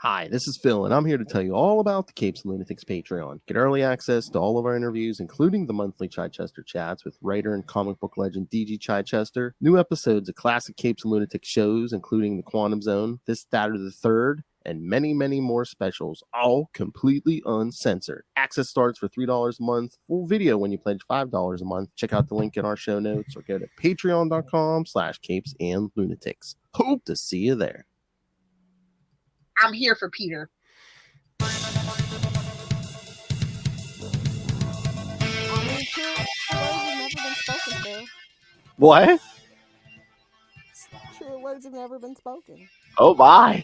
Hi, this is Phil, and I'm here to tell you all about the Capes and Lunatics Patreon. Get early access to all of our interviews, including the monthly Chichester chats with writer and comic book legend DG Chichester, new episodes of classic Capes and Lunatics shows, including The Quantum Zone, This, That, or the Third, and many, many more specials, all completely uncensored. Access starts for $3 a month, full video when you pledge $5 a month. Check out the link in our show notes or go to patreon.com/capesandlunatics. Hope to see you there. I'm here for Peter. What? True words have never been spoken. Oh my.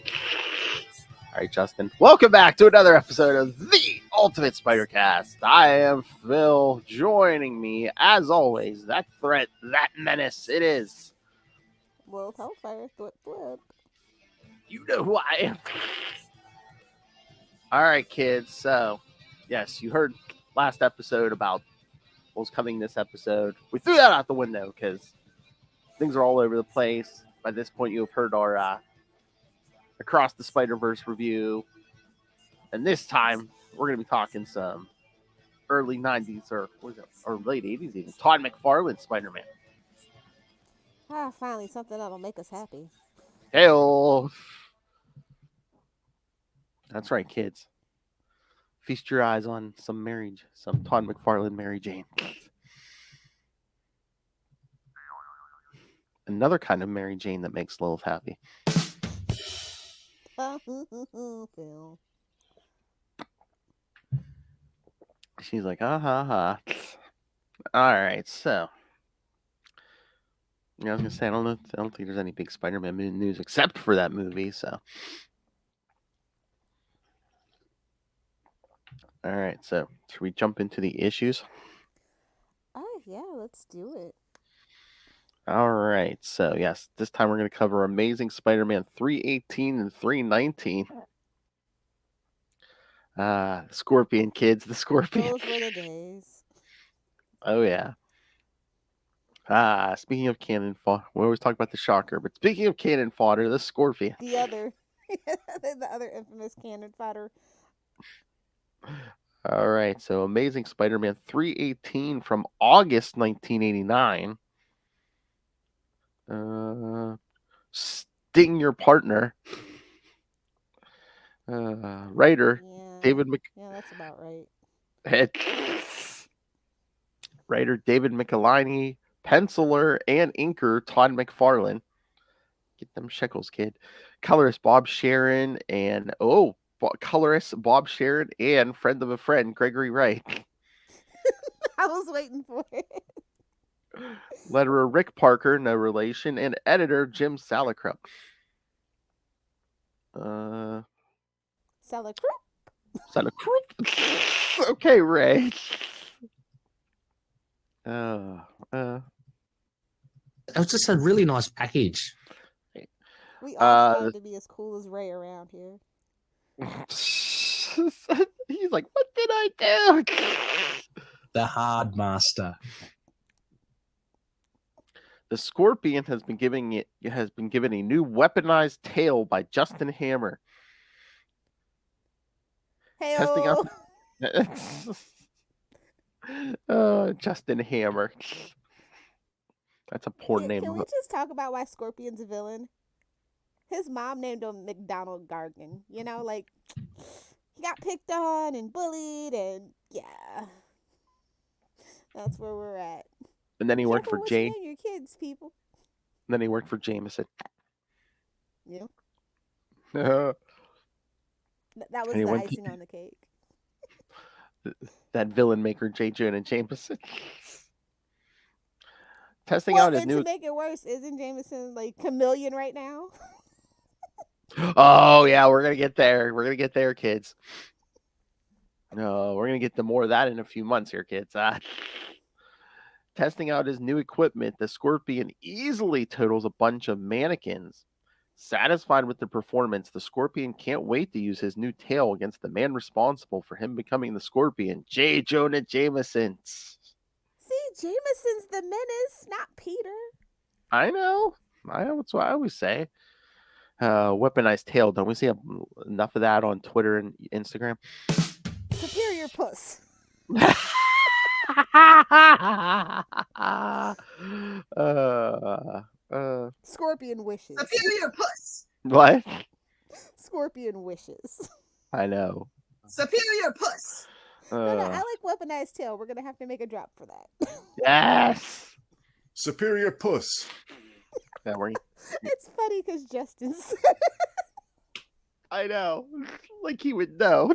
All right, Justin. Welcome back to another episode of the Ultimate Spider-Cast. I am Phil. Joining me, as always, that threat, that menace, it is Lilith Hellfire, flip. You know who I am. All right, kids. So, yes, you heard last episode about what was coming this episode. We threw that out the window because things are all over the place. By this point, you have heard our Across the Spider-Verse review. And this time, we're going to be talking some early 90s or late 80s even. Todd McFarlane Spider-Man. Finally something that'll make us happy. Hey-o. That's right, kids. Feast your eyes on some Todd McFarlane Mary Jane. Another kind of Mary Jane that makes Lilith happy. Phil. She's like, ha ha. All right, so I was gonna say I don't think there's any big Spider-Man news except for that movie. So, all right, so should we jump into the issues? Oh yeah, let's do it. All right, so yes, this time we're gonna cover Amazing Spider-Man 318 and 319. Scorpion kids, the Scorpion. Those were the days. Oh yeah. Speaking of cannon fodder, we always talk about the Shocker, but speaking of cannon fodder, the Scorpion. The other infamous cannon fodder. All right, so Amazing Spider-Man 318 from August 1989. Sting Your Partner. Writer David Yeah, that's about right. Writer David McElhinney, penciler and inker Todd McFarlane. Get them shekels, kid. Colorist Bob Sharon and colorist Bob Sharon and friend of a friend Gregory Wright. I was waiting for it. Letterer Rick Parker, no relation, and editor Jim Salicrup. Salicrup. Okay, Ray. It was just a really nice package. We all strive to be as cool as Ray around here. He's like, what did I do? The Hard Master. The Scorpion has been given a new weaponized tail by Justin Hammer. Hey-o. Justin Hammer. That's a poor name. Can we just talk about why Scorpion's a villain? His mom named him McDonald Gargan. You know, like, he got picked on and bullied, and yeah. That's where we're at. And then he worked for Jane. Your kids, people. And then he worked for Jameson. Yeah. That was the icing on the cake. That villain maker, J. Jonah Jameson. Testing out his new. To make it worse, isn't Jameson like chameleon right now? Oh yeah, we're gonna get there. We're gonna get there, kids. No, we're gonna get to more of that in a few months here, kids. Testing out his new equipment, the Scorpion easily totals a bunch of mannequins. Satisfied with the performance, the Scorpion can't wait to use his new tail against the man responsible for him becoming the Scorpion, J. Jonah Jameson. See, Jameson's the menace, not Peter. I know. That's what I always say. Weaponized tail. Don't we see enough of that on Twitter and Instagram? Superior puss. Scorpion wishes. Superior puss. What? Scorpion wishes. I know. Superior puss. No, I like weaponized tail. We're gonna have to make a drop for that. Yes. Superior puss. That working? It's funny because Justin said I know. Like he would know.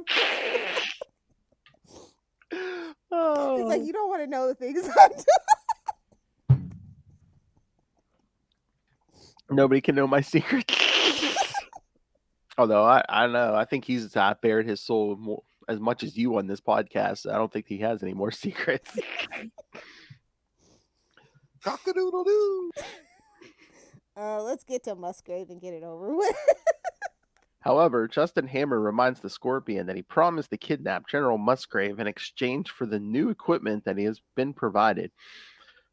it's like you don't want to know the things I'm doing. Nobody can know my secrets. Although I don't know. I think he's bared his soul more, as much as you on this podcast. I don't think he has any more secrets. Cock-a-doodle-doo. Let's get to Musgrave and get it over with. However, Justin Hammer reminds the Scorpion that he promised to kidnap General Musgrave in exchange for the new equipment that he has been provided.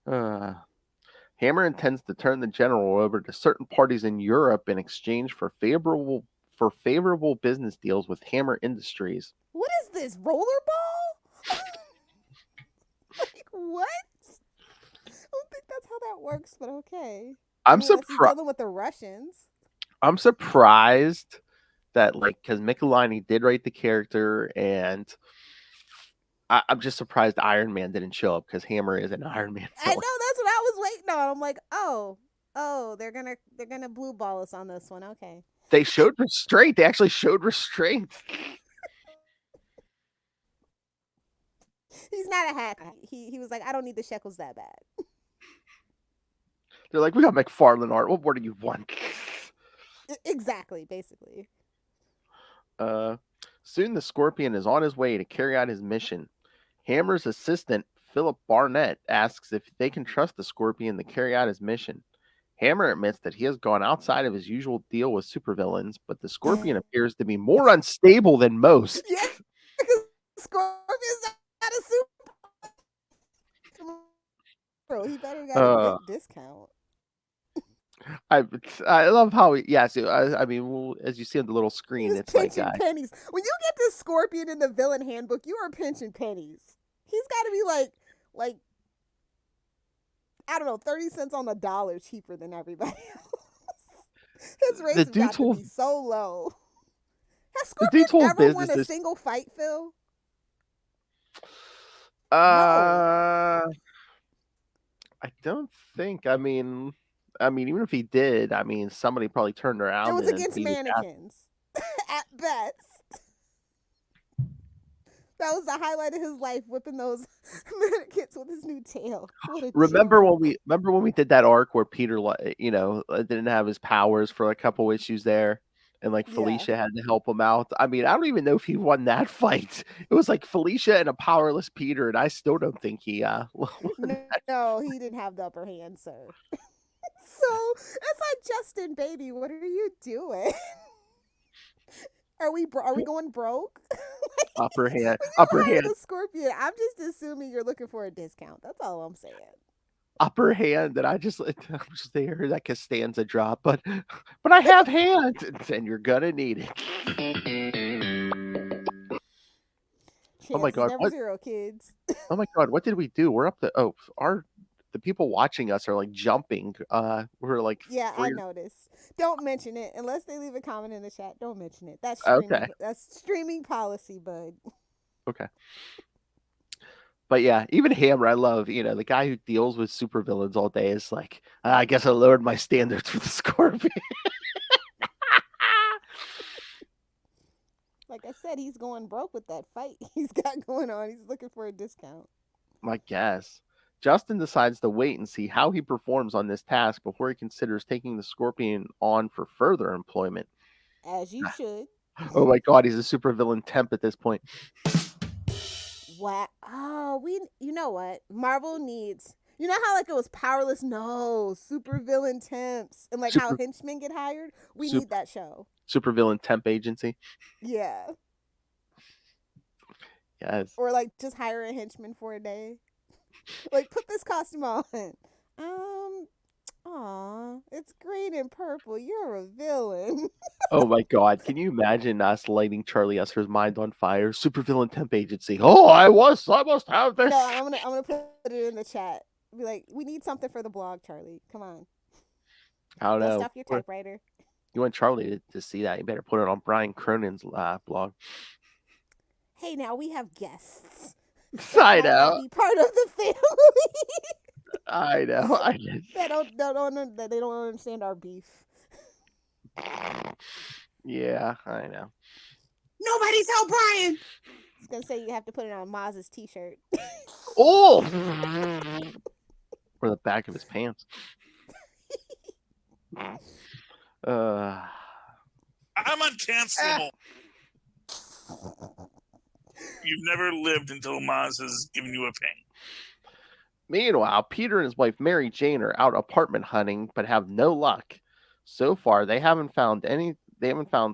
Hammer intends to turn the general over to certain parties in Europe in exchange for favorable business deals with Hammer Industries. What is this, rollerball? Like, what? I don't think that's how that works, but okay. I'm Unless he's surprised. dealing with the Russians. I'm surprised that, like, because Michelini did write the character, and I'm just surprised Iron Man didn't show up because Hammer is an Iron Man I know, villain. that's what I was waiting on. I'm like, oh, they're gonna blue ball us on this one. Okay. They showed restraint. They actually showed restraint. He's not a hack. He was like, I don't need the shekels that bad. They're like, we got McFarlane art. What more do you want? Exactly, basically. Soon the Scorpion is on his way to carry out his mission. Hammer's assistant, Philip Barnett, asks if they can trust the Scorpion to carry out his mission. Hammer admits that he has gone outside of his usual deal with supervillains, but the Scorpion appears to be more unstable than most. Yeah, because Scorpion's not a super. Bro, he better got a good discount. I love how I mean, well, as you see on the little screen, He's it's like pinching pennies. When you get this Scorpion in the villain handbook, you are pinching pennies. He's got to be like I don't know, 30 cents on the dollar cheaper than everybody else. His rates have got to be so low. Has Scorpion ever won a single fight, Phil? No. I don't think. I mean, even if he did, I mean, somebody probably turned around. It was against mannequins, at best. That was the highlight of his life, whipping those mannequins with his new tail. Remember when we did that arc where Peter, didn't have his powers for a couple issues there, and like Felicia had to help him out. I mean, I don't even know if he won that fight. It was like Felicia and a powerless Peter, and I still don't think he. No, he didn't have the upper hand, sir. So it's like, Justin, baby, what are you doing? Are we going broke? Upper hand. The Scorpion. I'm just assuming you're looking for a discount. That's all I'm saying. Upper hand, and I'm just there that Costanza drop, but I have hands, and you're gonna need it. Oh my god! Never zero, kids. Oh my god! What did we do? We're up to the people watching us are like jumping. We're like I noticed. Don't mention it unless they leave a comment in the chat. Don't mention it. That's streaming policy, bud. Okay. But yeah, even Hammer, I love. The guy who deals with supervillains all day is like, I guess I lowered my standards for the Scorpion. Like I said, he's going broke with that fight he's got going on. He's looking for a discount. I guess. Justin decides to wait and see how he performs on this task before he considers taking the Scorpion on for further employment. As you should. Oh my god, he's a supervillain temp at this point. What? Oh, you know what? Marvel needs. You know how like it was powerless? No, supervillain temps. And like how henchmen get hired? We need that show. Supervillain temp agency? Yeah. Yes. Or like just hire a henchman for a day. Like, put this costume on. Aw, it's green and purple. You're a villain. Oh my god, can you imagine us lighting Charlie Esser's mind on fire? Supervillain temp agency. Oh, I must have this. No, I'm gonna put it in the chat. Be like, we need something for the blog, Charlie. Come on. I don't Dust know. off your typewriter. You want Charlie to see that? You better put it on Brian Cronin's blog. Hey, now we have guests. I Might not know. be part of the family. I know. That they don't understand our beef. Yeah, I know. Nobody tell Brian. I was gonna say you have to put it on Maz's t-shirt. Oh! Or the back of his pants. I'm uncancelable. You've never lived until Maz has given you a pain. Meanwhile, Peter and his wife Mary Jane are out apartment hunting, but have no luck. So far, they haven't found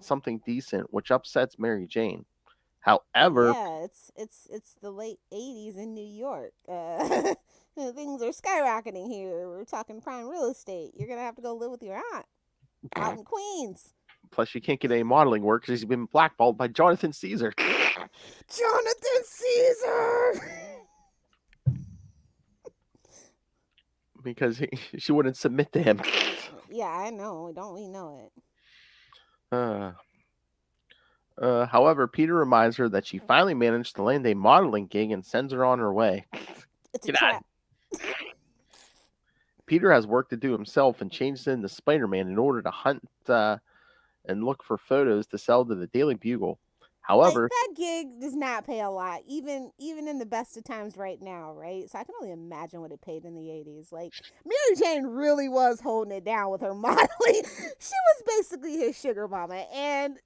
something decent, which upsets Mary Jane. However, Yeah, it's the late '80s in New York. Things are skyrocketing here. We're talking prime real estate. You're gonna have to go live with your aunt out in Queens. plus you can't get any modeling work because he's been blackballed by Jonathan Caesar. Jonathan Caesar. Because she wouldn't submit to him. Yeah, I know. Don't we know it? However, Peter reminds her that she finally managed to land a modeling gig and sends her on her way. It's a Get out. trap. Peter has work to do himself and changes into Spider-Man in order to hunt and look for photos to sell to the Daily Bugle. However, Like, that gig does not pay a lot, even in the best of times right now, right? So I can only imagine what it paid in the '80s. Like, Mary Jane really was holding it down with her modeling. She was basically his sugar mama, and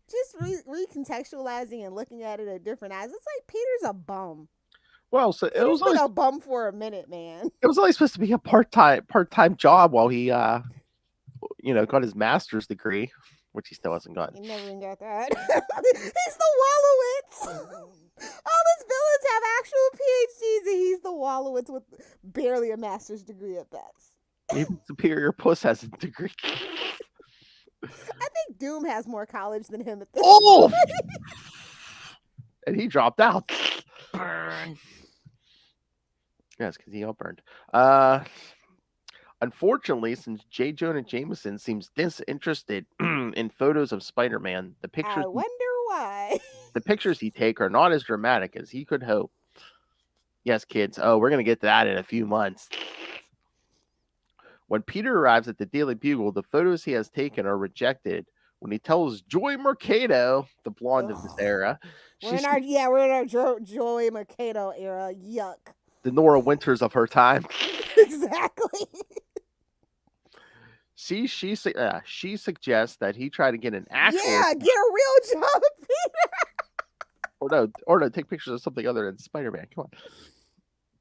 just recontextualizing and looking at it at different eyes, it's like Peter's a bum. well, so it Peter's was been only, a bum for a minute, man. it was only supposed to be a part-time job while he got his master's degree, which he still hasn't gotten. He never even got that. He's the Wallowitz. All his villains have actual PhDs, and he's the Wallowitz with barely a master's degree at best. Even Superior Puss has a degree. I think Doom has more college than him at this Oh! point. And he dropped out. Burn. Yes, because he got burned. Unfortunately, since J. Jonah Jameson seems disinterested in photos of Spider-Man, the I wonder why. pictures he take are not as dramatic as he could hope. Yes, kids. Oh, we're gonna get to that in a few months. When Peter arrives at the Daily Bugle, the photos he has taken are rejected. When he tells Joy Mercado, the blonde of this era, We're in our Joy Mercado era. Yuck. the Nora Winters of her time. Exactly. She suggests that he try to get an actual Yeah, get a real job, Peter. or no, take pictures of something other than Spider-Man. Come on.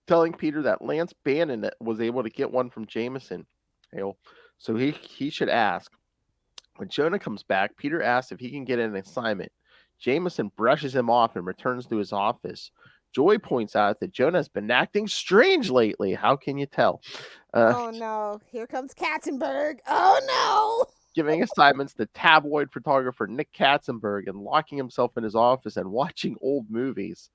Telling Peter that Lance Bannon was able to get one from Jameson. So he should ask. When Jonah comes back, Peter asks if he can get an assignment. Jameson brushes him off and returns to his office. Joy points out that Jonah has been acting strange lately. How can you tell? Oh no, here comes Katzenberg. Oh no. Giving assignments to tabloid photographer Nick Katzenberg and locking himself in his office and watching old movies.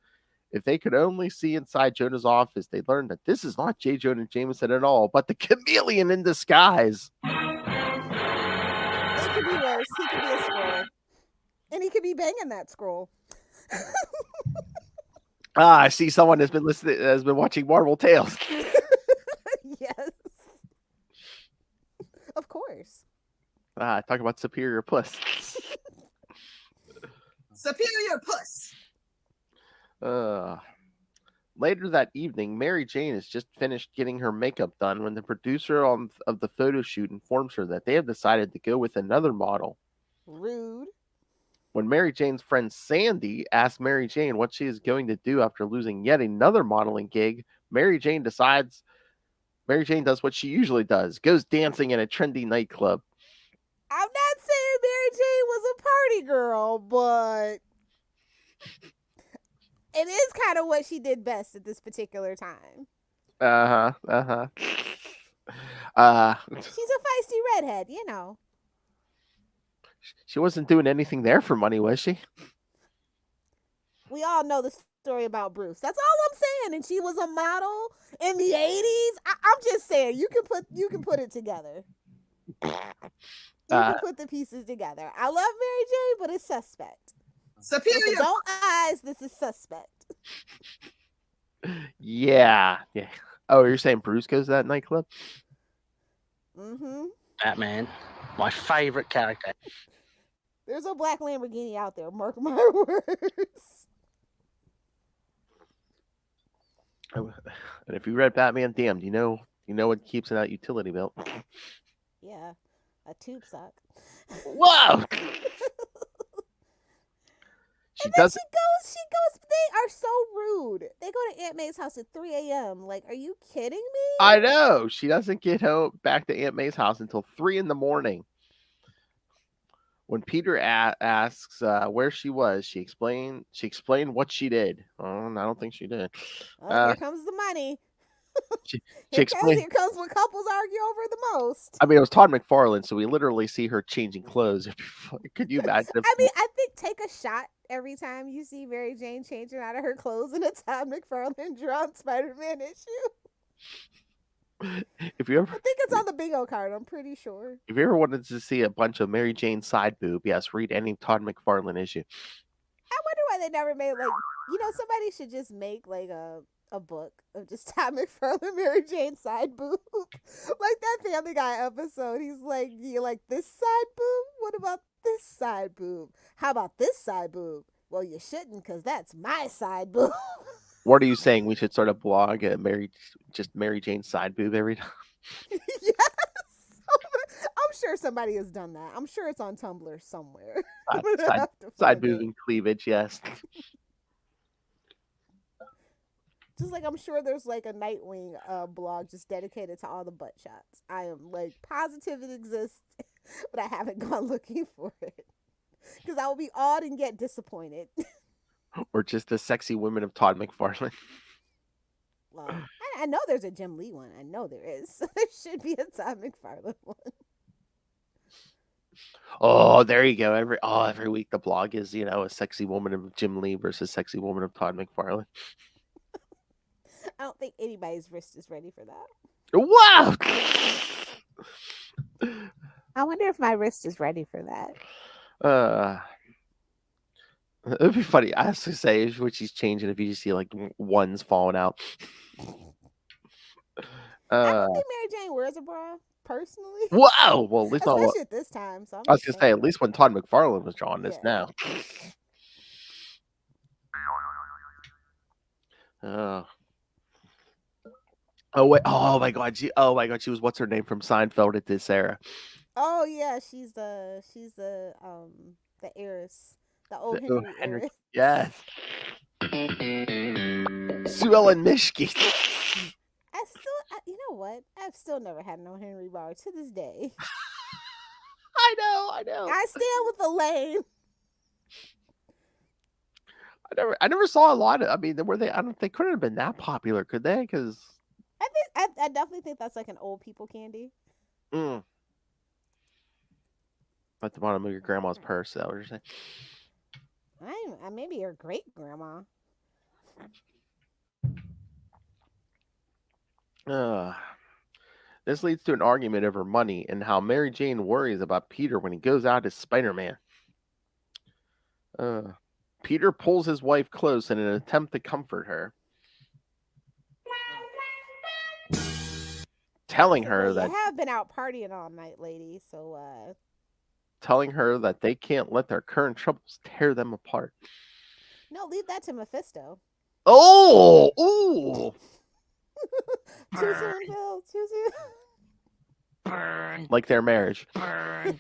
If they could only see inside Jonah's office, they'd learn that this is not J. Jonah Jameson at all, but the chameleon in disguise. It could be worse. He could be a scroll. And he could be banging that scroll. I see someone has been watching Marvel Tales. Yes. Of course. Talk about Superior Puss. Superior Puss. Later that evening, Mary Jane has just finished getting her makeup done when the producer of the photo shoot informs her that they have decided to go with another model. Rude. When Mary Jane's friend Sandy asks Mary Jane what she is going to do after losing yet another modeling gig, Mary Jane does what she usually does, goes dancing in a trendy nightclub. I'm not saying Mary Jane was a party girl, but it is kind of what she did best at this particular time. She's a feisty redhead, you know. She wasn't doing anything there for money, was she? We all know the story about Bruce. That's all I'm saying. And she was a model in the 80s. I'm just saying you can put it together. You can put the pieces together. I love Mary Jane, but it's suspect. With Superior. adult eyes, this is suspect. Yeah. Oh, you're saying Bruce goes to that nightclub? Mm-hmm. Batman, my favorite character. There's a black Lamborghini out there. Mark my words. And if you read Batman Damned, you know what keeps in that utility belt. Yeah, a tube sock. Whoa! She And then does. she goes. They are so rude. They go to Aunt May's house at 3 a.m. Like, are you kidding me? I know. She doesn't get home back to Aunt May's house until 3 in the morning. When Peter asks where she was, she explained what she did. Oh, I don't think she did. Here comes the money. She Here explained. comes what couples argue over the most. I mean, it was Todd McFarlane, so we literally see her changing clothes. Could you imagine? I mean, I think take a shot every time you see Mary Jane changing out of her clothes in a Todd McFarlane drawn Spider-Man issue. If you ever, I think it's on the bingo card. I'm pretty sure. if you ever wanted to see a bunch of Mary Jane side boob, yes, read any Todd McFarlane issue. I wonder why they never made somebody should just make like a book of just Todd McFarlane Mary Jane side boob. Like that Family Guy episode. He's like, you like this side boob? What about this side boob? How about this side boob? Well, you shouldn't, because that's my side boob. What are you saying? We should start a blog at Mary Jane side boob every time. Yes. I'm sure somebody has done that. I'm sure it's on Tumblr somewhere. Side boob and cleavage, yes. Just like I'm sure there's like a Nightwing blog just dedicated to all the butt shots. I am like positive it exists, but I haven't gone looking for it because I will be awed and get disappointed. Or just the sexy women of Todd McFarlane. Well, I know there's a Jim Lee one. I know there is. So there should be a Todd McFarlane one. Oh, there you go. Every week the blog is, a sexy woman of Jim Lee versus sexy woman of Todd McFarlane. I don't think anybody's wrist is ready for that. Wow! I wonder if my wrist is ready for that. It'd be funny. I have to say, what she's changing if you just see like ones falling out. I don't think Mary Jane wears a bra personally. Wow. Well, at least especially at this time. So I was gonna say, at least when Todd McFarlane was drawing this now. Oh wait! Oh my God! She was what's her name from Seinfeld at this era. Oh yeah, she's the heiress, the old Henry heiress. Yes. Sue Ellen Mischke. You know what? I've still never had no Henry bar to this day. I know. I stand with Elaine. I never saw a lot of. I mean, they couldn't have been that popular, could they? Because I definitely think that's like an old people candy. At the bottom of your grandma's purse, that what you're saying? Maybe your great grandma. This leads to an argument over money and how Mary Jane worries about Peter when he goes out as Spider-Man. Peter pulls his wife close in an attempt to comfort her, telling her that you have been out partying all night, lady. So, telling her that they can't let their current troubles tear them apart. No, leave that to Mephisto. Oh, ooh. Too soon, Phil. Too soon. Burn. Like their marriage. Burn.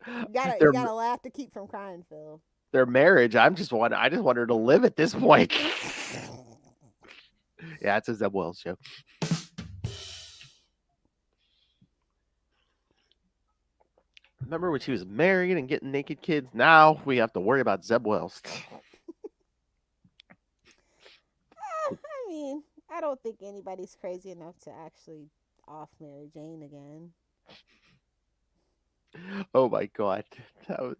You gotta laugh to keep from crying, Phil. Their marriage. I just want her to live at this point. Yeah, it's a Zeb Wells show. Remember when she was married and getting naked kids? Now we have to worry about Zeb Wells. I I don't think anybody's crazy enough to actually off Mary Jane again. Oh my god,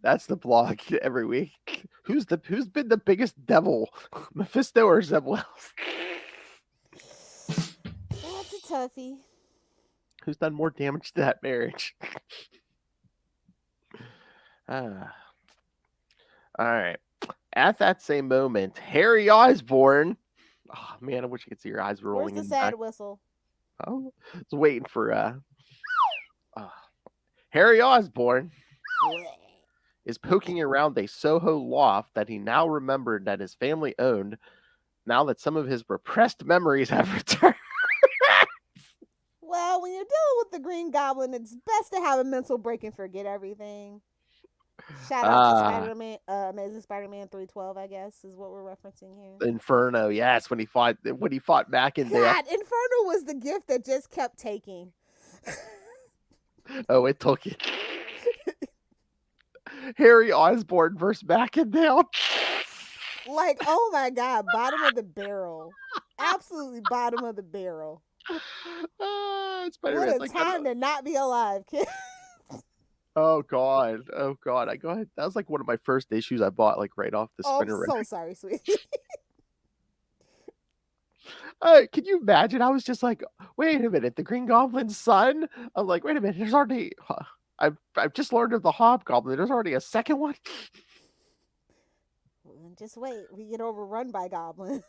that's the blog every week. Who's been the biggest devil, Mephisto or someone else? That's a toughie. Who's done more damage to that marriage? All right. At that same moment, Harry Osborn. Oh man, I wish you could see your eyes Where's rolling the in sad back. whistle? Oh, I was waiting for Harry Osborn is poking around a Soho loft that he now remembered that his family owned. Now that some of his repressed memories have returned. Well, when you're dealing with the Green Goblin, it's best to have a mental break and forget everything. Shout out to Spider-Man, Amazing Spider-Man 312, I guess, is what we're referencing here. Inferno, yes, when he fought back in there. God, Inferno was the gift that just kept taking. Oh, it took it. Harry Osborn versus Macendale. Like, oh my God, bottom of the barrel. Absolutely bottom of the barrel. What a time to not be alive, kid. Oh God. That was like one of my first issues I bought, like right off the spinner. I'm so sorry, sweetie. Can you imagine? I was just like, wait a minute, the Green Goblin's son? I'm like, wait a minute, there's already I've just learned of the Hobgoblin. There's already a second one. Just wait, we get overrun by goblins.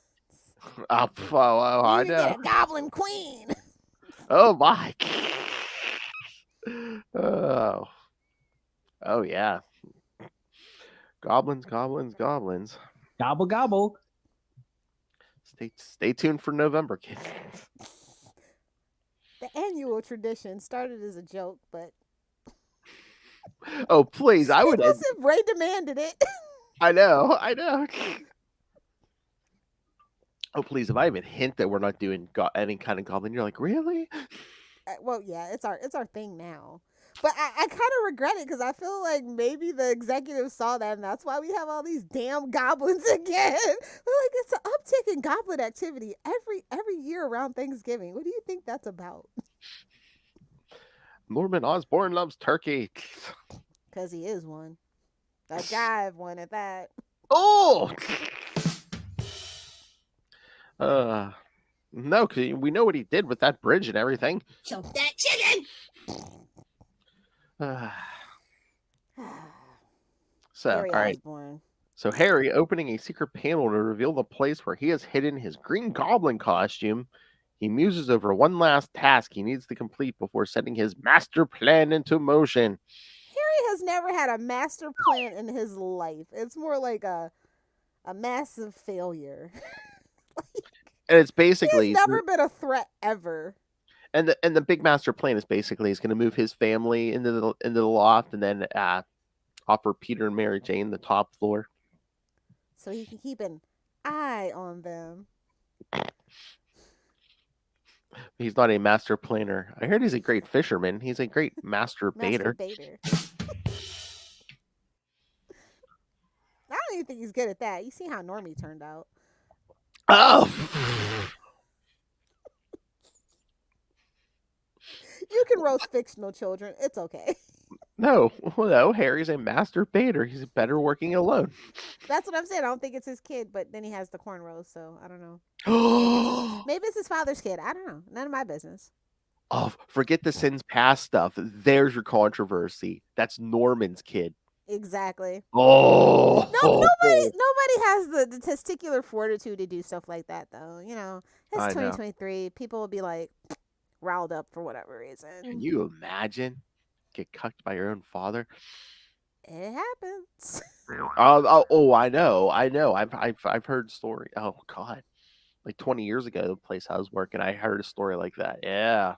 I know. Get a goblin queen. Oh my. Oh yeah. Goblins. Gobble gobble. Stay tuned for November, kids. The annual tradition started as a joke, but oh please, I would. Ray demanded it. I know. Oh please, if I even hint that we're not doing any kind of goblin, you're like, really? Well, yeah, it's our thing now. But I kind of regret it because I feel like maybe the executives saw that and that's why we have all these damn goblins again. They're like, it's an uptick in goblin activity every year around Thanksgiving. What do you think that's about? Norman Osborn loves turkey. Because he is one. A jive one at that. Oh! No, because we know what he did with that bridge and everything. Choke that chicken! So, Harry all right. Osborn. So Harry opening a secret panel to reveal the place where he has hidden his Green Goblin costume. He muses over one last task he needs to complete before setting his master plan into motion. Harry has never had a master plan in his life. It's more like a massive failure. And it's basically he's never been a threat ever. And the big master plan is basically he's going to move his family into the loft and then offer Peter and Mary Jane the top floor, so he can keep an eye on them. He's not a master planner. I heard he's a great fisherman. He's a great master baiter. I don't even think he's good at that. You see how Normie turned out. Oh. You can roast fictional children. It's okay. No, Harry's a master baiter. He's better working alone. That's what I'm saying. I don't think it's his kid, but then he has the cornrows, so I don't know. Maybe it's his father's kid. I don't know. None of my business. Oh, forget the sins past stuff. There's your controversy. That's Norman's kid. Exactly. Oh. Nobody has the testicular fortitude to do stuff like that, though. You know, it's 2023. People will be like riled up for whatever reason. Can you imagine? Get cucked by your own father? It happens. I know. I've heard story. Oh God, like 20 years ago, the place I was working, I heard a story like that. Yeah,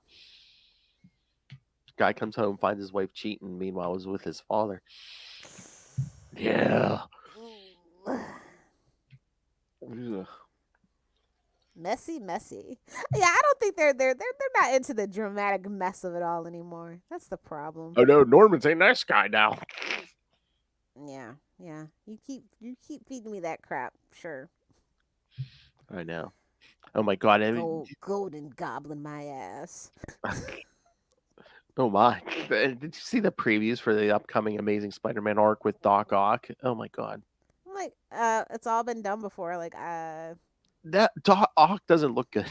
guy comes home, finds his wife cheating. Meanwhile, was with his father. Yeah. Messy. Yeah, I don't think they're not into the dramatic mess of it all anymore. That's the problem. Oh no, Norman's a nice guy now. Yeah. You keep feeding me that crap. Sure. I know. Oh my god! Golden goblin my ass. Oh my! Did you see the previews for the upcoming Amazing Spider-Man arc with Doc Ock? Oh my god! I'm like, it's all been done before. Like, That Doc Ock doesn't look good.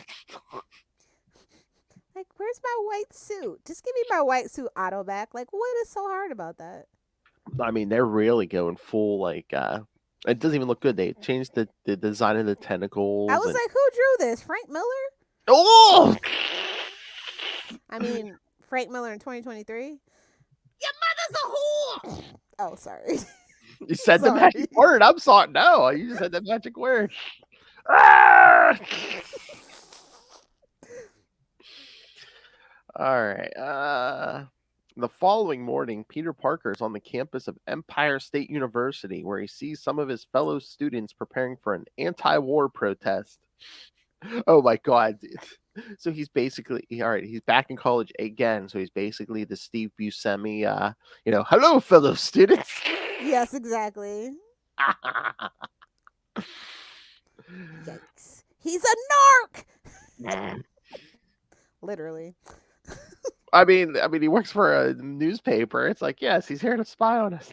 like, where's my white suit? Just give me my white suit auto back. Like, what is so hard about that? I mean, they're really going full like. It doesn't even look good. They changed the design of the tentacles. I was like, who drew this? Frank Miller? Oh! I mean, Frank Miller in 2023. Your mother's a whore. Oh, sorry. You said the Sorry. magic word. I'm sorry. No, you just said the magic word. Ah! All right. The following morning, Peter Parker is on the campus of Empire State University, where he sees some of his fellow students preparing for an anti-war protest. Oh my god. So he's basically he's back in college again. So he's basically the Steve Buscemi, hello, fellow students. Yes, exactly. Yikes. He's a narc. Literally. I mean, he works for a newspaper. It's like, yes, he's here to spy on us.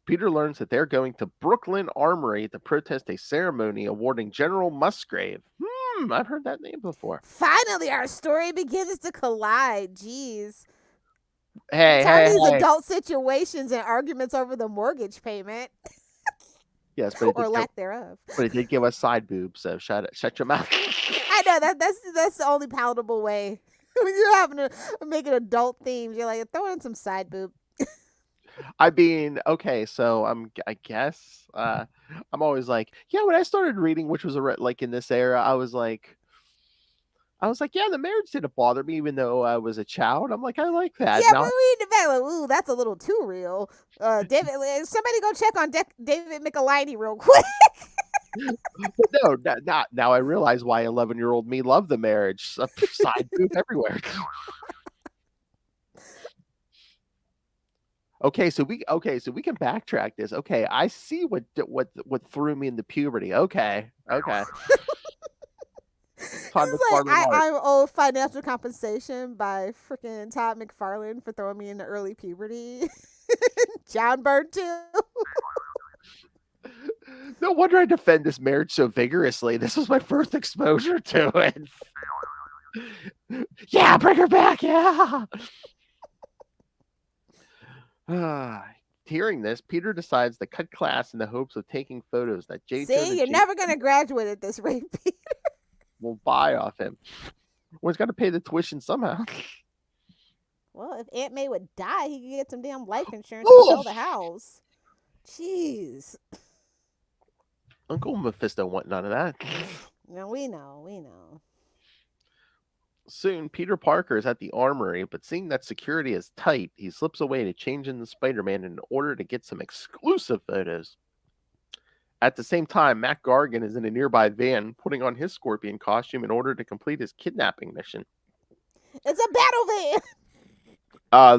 Peter learns that they're going to Brooklyn Armory to protest a ceremony awarding General Musgrave. I've heard that name before. Finally, our story begins to collide. Jeez. Hey, these adult situations and arguments over the mortgage payment. Yes, but or lack thereof. But it did give us side boobs, so shut your mouth. I know that's the only palatable way. When you're having to make it adult themed, you're like, throw in some side boob. I mean, okay, so I guess I'm always like, yeah. When I started reading, which was like in this era, I was like, yeah, the marriage didn't bother me, even though I was a child. I'm like, I like that. Yeah, Now, but reading it back, like, ooh, that's a little too real. David, somebody go check on David McElhinney real quick. no, now I realize why 11-year-old me loved the marriage. Side boob everywhere. Okay, so we can backtrack this. Okay, I see what threw me into puberty. Okay. It's like I'm owed financial compensation by freaking Todd McFarlane for throwing me into early puberty. John Bird too. No wonder I defend this marriage so vigorously. This was my first exposure to it. Yeah, bring her back. Yeah. Hearing this, Peter decides to cut class in the hopes of taking photos that See, you're never going to graduate at this rate, Peter. Will buy off him. Well, he's got to pay the tuition somehow. Well, if Aunt May would die, he could get some damn life insurance and sell the house. Jeez. Uncle Mephisto want none of that. No, we know. Soon, Peter Parker is at the armory, but seeing that security is tight, he slips away to change into Spider-Man in order to get some exclusive photos. At the same time, Matt Gargan is in a nearby van, putting on his Scorpion costume in order to complete his kidnapping mission. It's a battle van!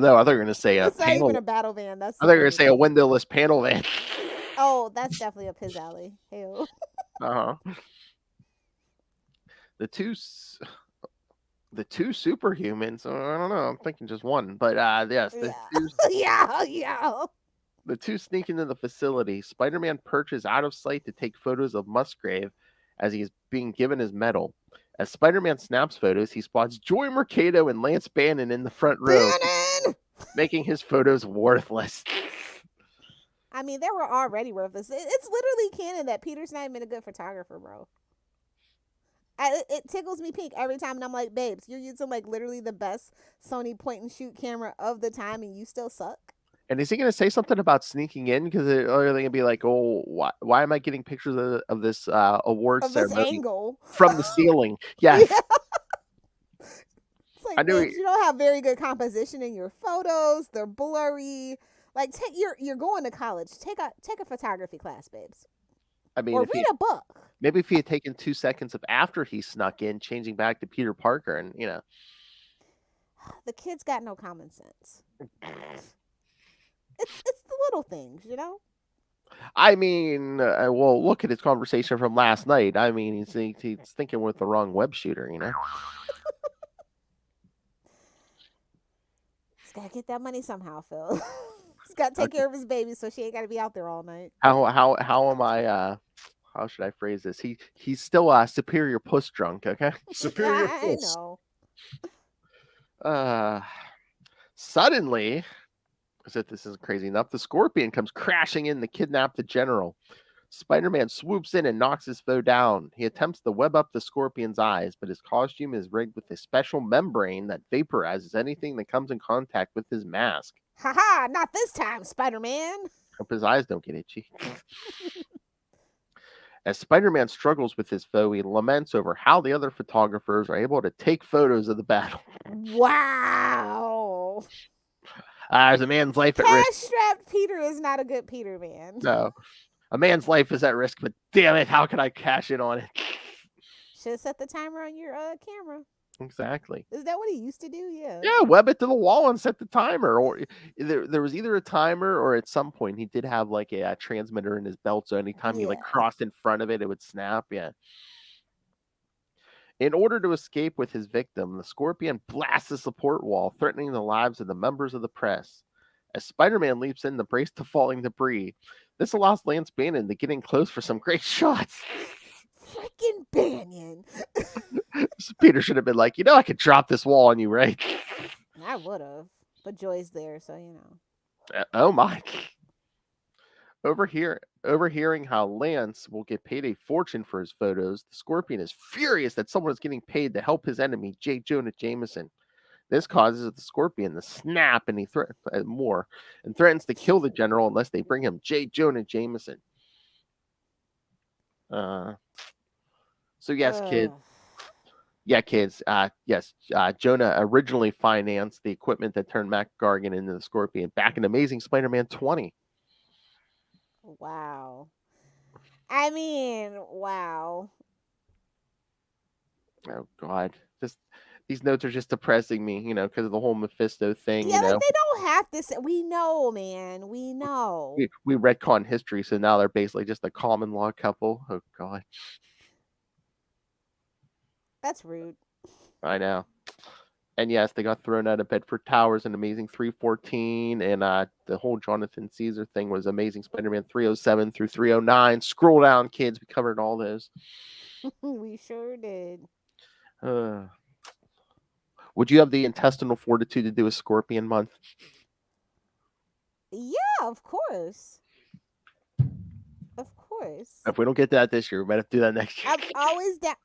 No, I thought you were going to say a It's not even a battle van. I thought you were going to say a windowless panel van. Oh, that's definitely up his alley. Hell. Uh-huh. The two superhumans. I don't know. I'm thinking just one, but yes, Yeah. The two sneak into the facility. Spider-Man perches out of sight to take photos of Musgrave as he is being given his medal. As Spider-Man snaps photos, he spots Joy Mercado and Lance Bannon in the front row, making his photos worthless. I mean, they were already worthless. It's literally canon that Peter's not even a good photographer, bro. It tickles me pink every time, and I'm like, babes, you're using like literally the best Sony point and shoot camera of the time, and you still suck. And is he going to say something about sneaking in? Because are they going to be like, oh, why am I getting pictures of this award ceremony angle from the ceiling? Yes. Yeah. It's like, babes, you don't have very good composition in your photos. They're blurry. Like, you're going to college. Take a photography class, babes. I mean, or read a book. Maybe if he had taken 2 seconds of after he snuck in, changing back to Peter Parker, and the kid's got no common sense. It's the little things, I mean, well, look at his conversation from last night. I mean, he's thinking with the wrong web shooter, you know. He's got to get that money somehow, Phil. He's got to take care of his baby, so she ain't got to be out there all night. How am I? How should I phrase this? He's still superior puss drunk. Okay. Superior I puss. know. Suddenly, as if this isn't crazy enough, the Scorpion comes crashing in to kidnap the general. Spider-Man swoops in and knocks his foe down. He attempts to web up the Scorpion's eyes, but his costume is rigged with a special membrane that vaporizes anything that comes in contact with his mask. Ha! Not this time, Spider-Man. Hope his eyes don't get itchy. As Spider-Man struggles with his foe, he laments over how the other photographers are able to take photos of the battle. Wow. There's a man's life at risk. Cash-strapped Peter is not a good Peter, man. No. A man's life is at risk, but damn it, how can I cash in on it? Should have set the timer on your camera. Exactly. Is that what he used to do? Yeah. Yeah, web it to the wall and set the timer. Or there was either a timer or at some point he did have like a transmitter in his belt, so anytime he like crossed in front of it, it would snap. Yeah. In order to escape with his victim, the Scorpion blasts the support wall, threatening the lives of the members of the press. As Spider-Man leaps in to brace the falling debris, this allows Lance Bannon to get in close for some great shots. Freaking Banyan. Peter should have been like, I could drop this wall on you, right? I would have. But Joy's there, so you know. Oh my. Overhearing how Lance will get paid a fortune for his photos, the Scorpion is furious that someone is getting paid to help his enemy, J. Jonah Jameson. This causes the Scorpion to snap and he threatens to kill the general unless they bring him J. Jonah Jameson. So yes, kids. Yeah, kids. Yes, Jonah originally financed the equipment that turned Mac Gargan into the Scorpion back in Amazing Spider-Man 20. Wow. I mean, wow. Oh God, these notes are just depressing me, because of the whole Mephisto thing. Yeah, like they don't have to say. We know, man. We know. We retcon history, so now they're basically just a common law couple. Oh God. That's rude. I know. And yes, they got thrown out of Bedford Towers in Amazing 314, and the whole Jonathan Caesar thing was Amazing Spider-Man 307 through 309. Scroll down, kids. We covered all those. We sure did. Would you have the intestinal fortitude to do a Scorpion month? Yeah, of course. Of course. If we don't get that this year, we might have to do that next year. I'm always down,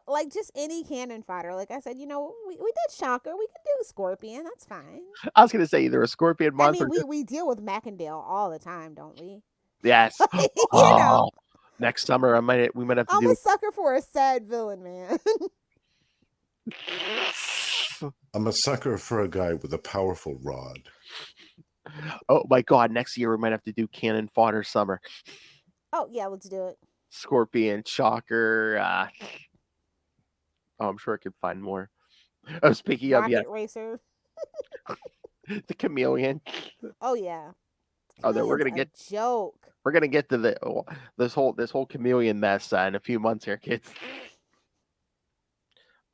like just any cannon fodder. Like I said, we did Shocker. We could do Scorpion. That's fine. I was going to say either a Scorpion month I mean, we deal with Mackendale all the time, don't we? Yes. Next summer, we might have to I'm a sucker for a sad villain, man. I'm a sucker for a guy with a powerful rod. Oh my God! Next year we might have to do cannon fodder summer. Oh yeah, let's do it. Scorpion, Shocker. I'm sure I could find more. Oh, speaking of Rocket Racer. The Chameleon. Oh yeah. Oh, then we're gonna get joke. We're gonna get to this whole Chameleon mess in a few months here, kids.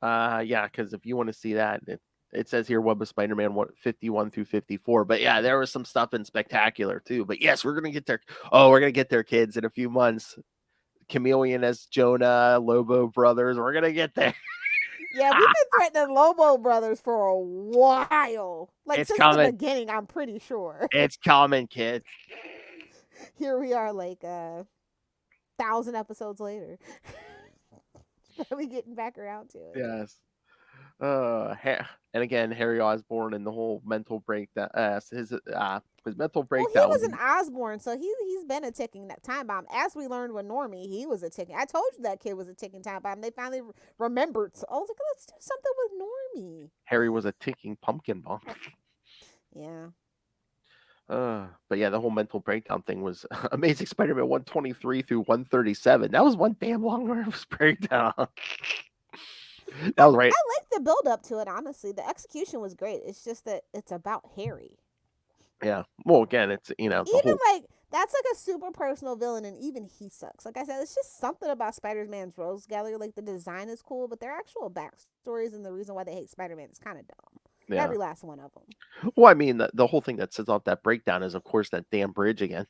Yeah, because if you want to see that, it says here Web of Spider-Man 51 through 54. But yeah, there was some stuff in Spectacular too. But yes, we're gonna get there. Oh, we're gonna get there, kids, in a few months. Chameleon as Jonah, Lobo Brothers. We're gonna get there. Yeah, we've been threatening Lobo Brothers for a while. Like it's since coming. the beginning, I'm pretty sure. It's coming, kids. Here we are, like 1,000 episodes later. Finally getting back around to it. Yes. And again, Harry Osborn and the whole mental breakdown. His mental breakdown. Well, he was an Osborn, so he's been a ticking time bomb. As we learned with Normie, he was a ticking. I told you that kid was a ticking time bomb. They finally remembered. So I was like, let's do something with Normie. Harry was a ticking pumpkin bomb. Yeah. But yeah, the whole mental breakdown thing was Amazing Spider-Man 123 through 137. That was one damn long nervous breakdown. That was right. I like the build up to it, honestly. The execution was great. It's just that it's about Harry. Yeah. Well, again, it's even like That's like a super personal villain, and even he sucks. Like I said, it's just something about Spider-Man's Rose Gallery. Like the design is cool, but their actual backstories and the reason why they hate Spider-Man is kind of dumb. Yeah. Every last one of them. Well, I mean, the whole thing that sets off that breakdown is, of course, that damn bridge again.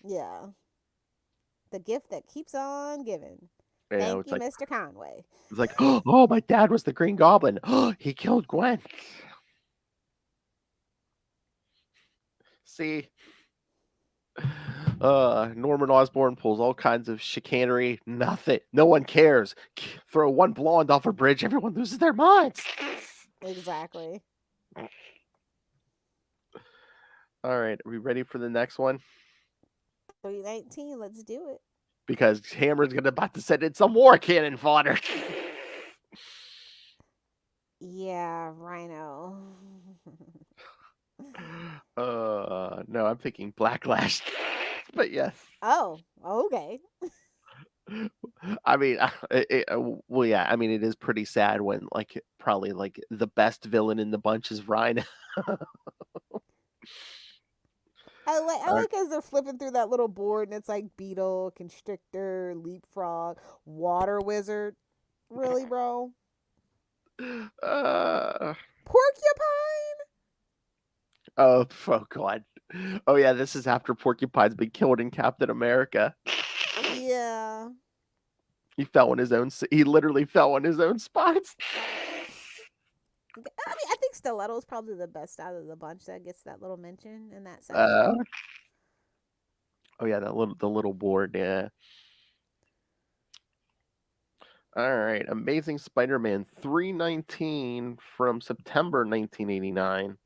Yeah. The gift that keeps on giving. You know, Thank it's you, like, Mr. Conway. it's like, oh, my dad was the Green Goblin. He killed Gwen. See, Norman Osborn pulls all kinds of chicanery. Nothing. No one cares. Throw one blonde off a bridge, everyone loses their minds. Exactly. All right, are we ready for the next one? 319, let's do it. Because Hammer's about to send in some more cannon fodder. Yeah, Rhino. No, I'm thinking Blacklash. But yes. Oh, okay. I mean, well, yeah. I mean, it is pretty sad when, like, probably like the best villain in the bunch is Rhino. I like as they're flipping through that little board, and it's like Beetle, Constrictor, Leapfrog, Water Wizard. Really, bro? Porcupine. Oh God. Oh yeah, this is after Porcupine's been killed in Captain America. Yeah. He fell in his own. He literally fell in his own spots. I mean, I think Stiletto is probably the best out of the bunch that gets that little mention in that section. Oh yeah, the little board. Yeah. All right, Amazing Spider-Man 319 from September 1989.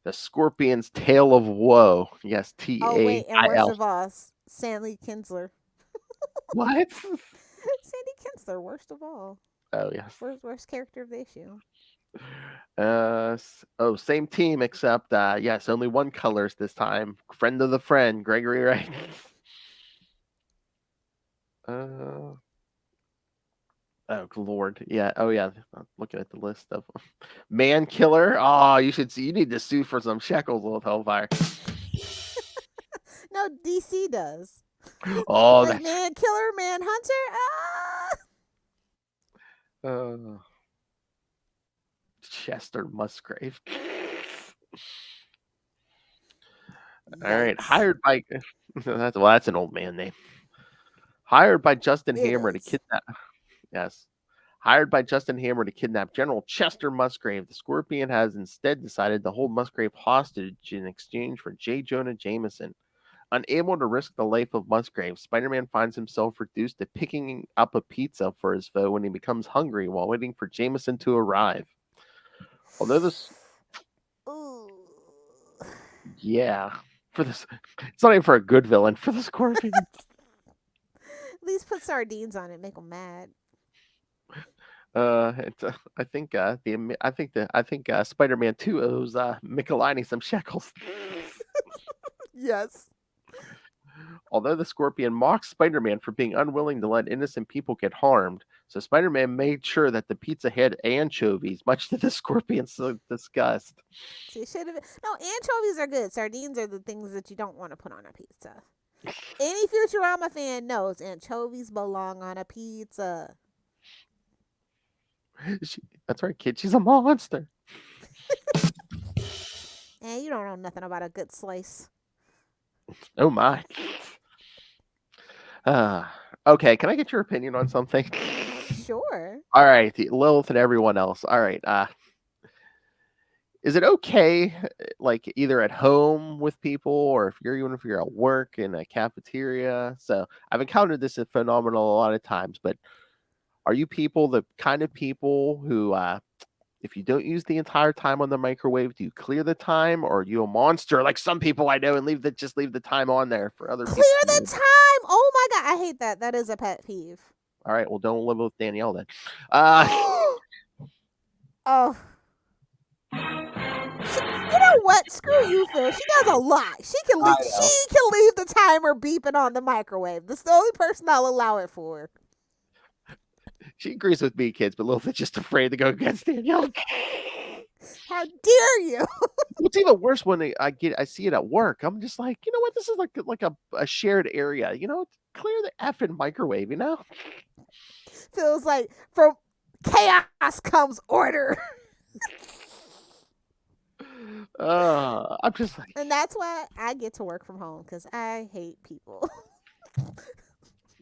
The Scorpion's Tale of Woe. Yes, T-A-I-L. Oh wait, and worst of all, Sandy Kinsler. What? Sandy Kinsler, worst of all. Oh yes. Worst character of the issue. Same team except yes, only one colors this time. Friend of the friend, Gregory Wright. Oh Lord, yeah. Oh yeah, I'm looking at the list of Man Killer. Oh, you should see. You need to sue for some shekels, Lilith Hellfire. No, DC does. Oh, like Man Killer, Man Hunter. Chester Musgrave. All right, hired by that's an old man name. Hired by Justin Hammer to kidnap. Yes. Hired by Justin Hammer to kidnap General Chester Musgrave, the Scorpion has instead decided to hold Musgrave hostage in exchange for J. Jonah Jameson. Unable to risk the life of Musgrave, Spider-Man finds himself reduced to picking up a pizza for his foe when he becomes hungry while waiting for Jameson to arrive. Although this... Ooh. Yeah. It's not even for a good villain, for the Scorpion. At least put sardines on it, make them mad. I think Spider-Man 2 owes Michelini some shekels. Yes. Although the Scorpion mocks Spider-Man for being unwilling to let innocent people get harmed, so Spider-Man made sure that the pizza had anchovies, much to the Scorpion's disgust. No, anchovies are good. Sardines are the things that you don't want to put on a pizza. Any Futurama fan knows anchovies belong on a pizza. That's right, kid. She's a monster. And you don't know nothing about a good slice. Oh my. Okay, can I get your opinion on something? Sure. All right, Lilith and everyone else. All right. Is it okay, like either at home with people or if you're at work in a cafeteria? So I've encountered this phenomenon a lot of times, but are you people the kind of people who, if you don't use the entire time on the microwave, do you clear the time, or are you a monster like some people I know and just leave the time on there for other people? Clear the time. Oh my God, I hate that. That is a pet peeve. All right, well, don't live with Danielle then. Oh. You know what? Screw you, Phil. She does a lot. She can leave the timer beeping on the microwave. That's the only person I'll allow it for. She agrees with me, kids, but Lilith is just afraid to go against Danielle. How dare you? What's even worse when I see it at work. I'm just like, you know what? This is like a shared area. You know, clear the effing microwave. You know. Feels like from chaos comes order. I'm just like, And that's why I get to work from home because I hate people.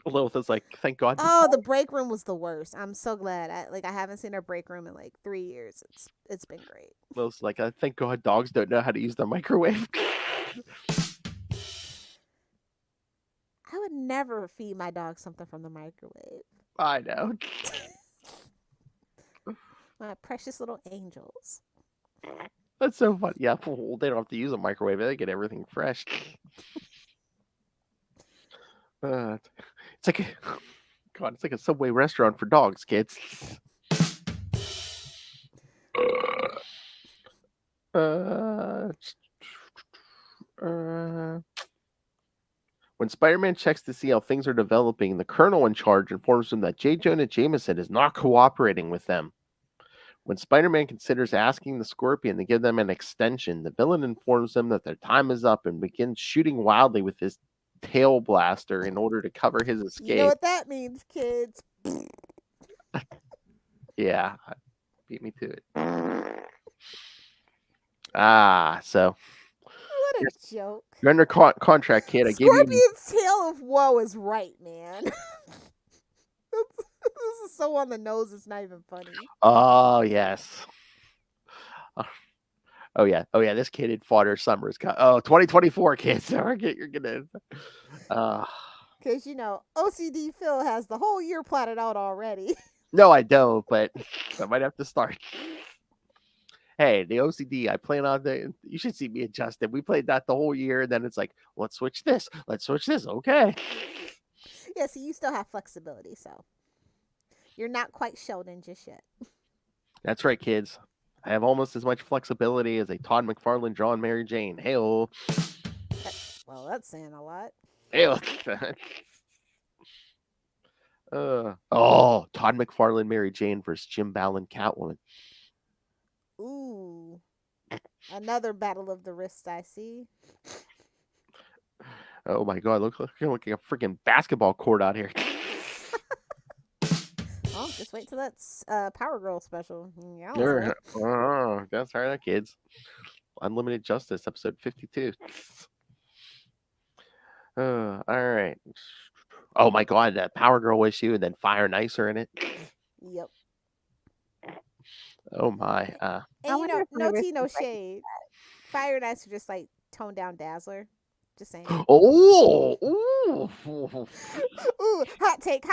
Lilith is like, thank God. Oh, the break room was the worst. I'm so glad. I haven't seen our break room in like 3 years. It's been great. Lilith's like, thank God dogs don't know how to use their microwave. I would never feed my dog something from the microwave. I know. My precious little angels. That's so funny. Yeah, well, they don't have to use a microwave. They get everything fresh. It's like it's like a Subway restaurant for dogs, kids. When Spider-Man checks to see how things are developing, the Colonel in charge informs him that J. Jonah Jameson is not cooperating with them. When Spider-Man considers asking the Scorpion to give them an extension, the villain informs them that their time is up and begins shooting wildly with his tail blaster in order to cover his escape. You know what that means, kids. Yeah, beat me to it. So What a joke. you're under contract, kid. I gave you. Scorpion's tail of woe is right, man. This is so on the nose, it's not even funny. Oh yes. Oh yeah. This kid in fodder summers. 2024 kids. You're gonna. Because OCD Phil has the whole year plotted out already. No, I don't. But I might have to start. Hey, the OCD. I plan on you should see me adjusted. We played that the whole year, and then it's like, let's switch this. Okay. Yeah, see, you still have flexibility, so you're not quite Sheldon just yet. That's right, kids. I have almost as much flexibility as a Todd McFarlane drawn Mary Jane. Hey-oh. Well, that's saying a lot. Hey-oh. Todd McFarlane Mary Jane versus Jim Ballin Catwoman. Ooh. Another battle of the wrists, I see. Oh my God, look like a freaking basketball court out here. Oh, just wait till that's Power Girl special. Yeah, That's right, kids. Unlimited Justice, episode 52. All right. Oh my God, that Power Girl issue and then Fire and Ice are in it. Yep. Oh my. And no tea, no shade. Fire and Ice are just like toned down Dazzler. Just saying. Oh, ooh. Ooh, hot take.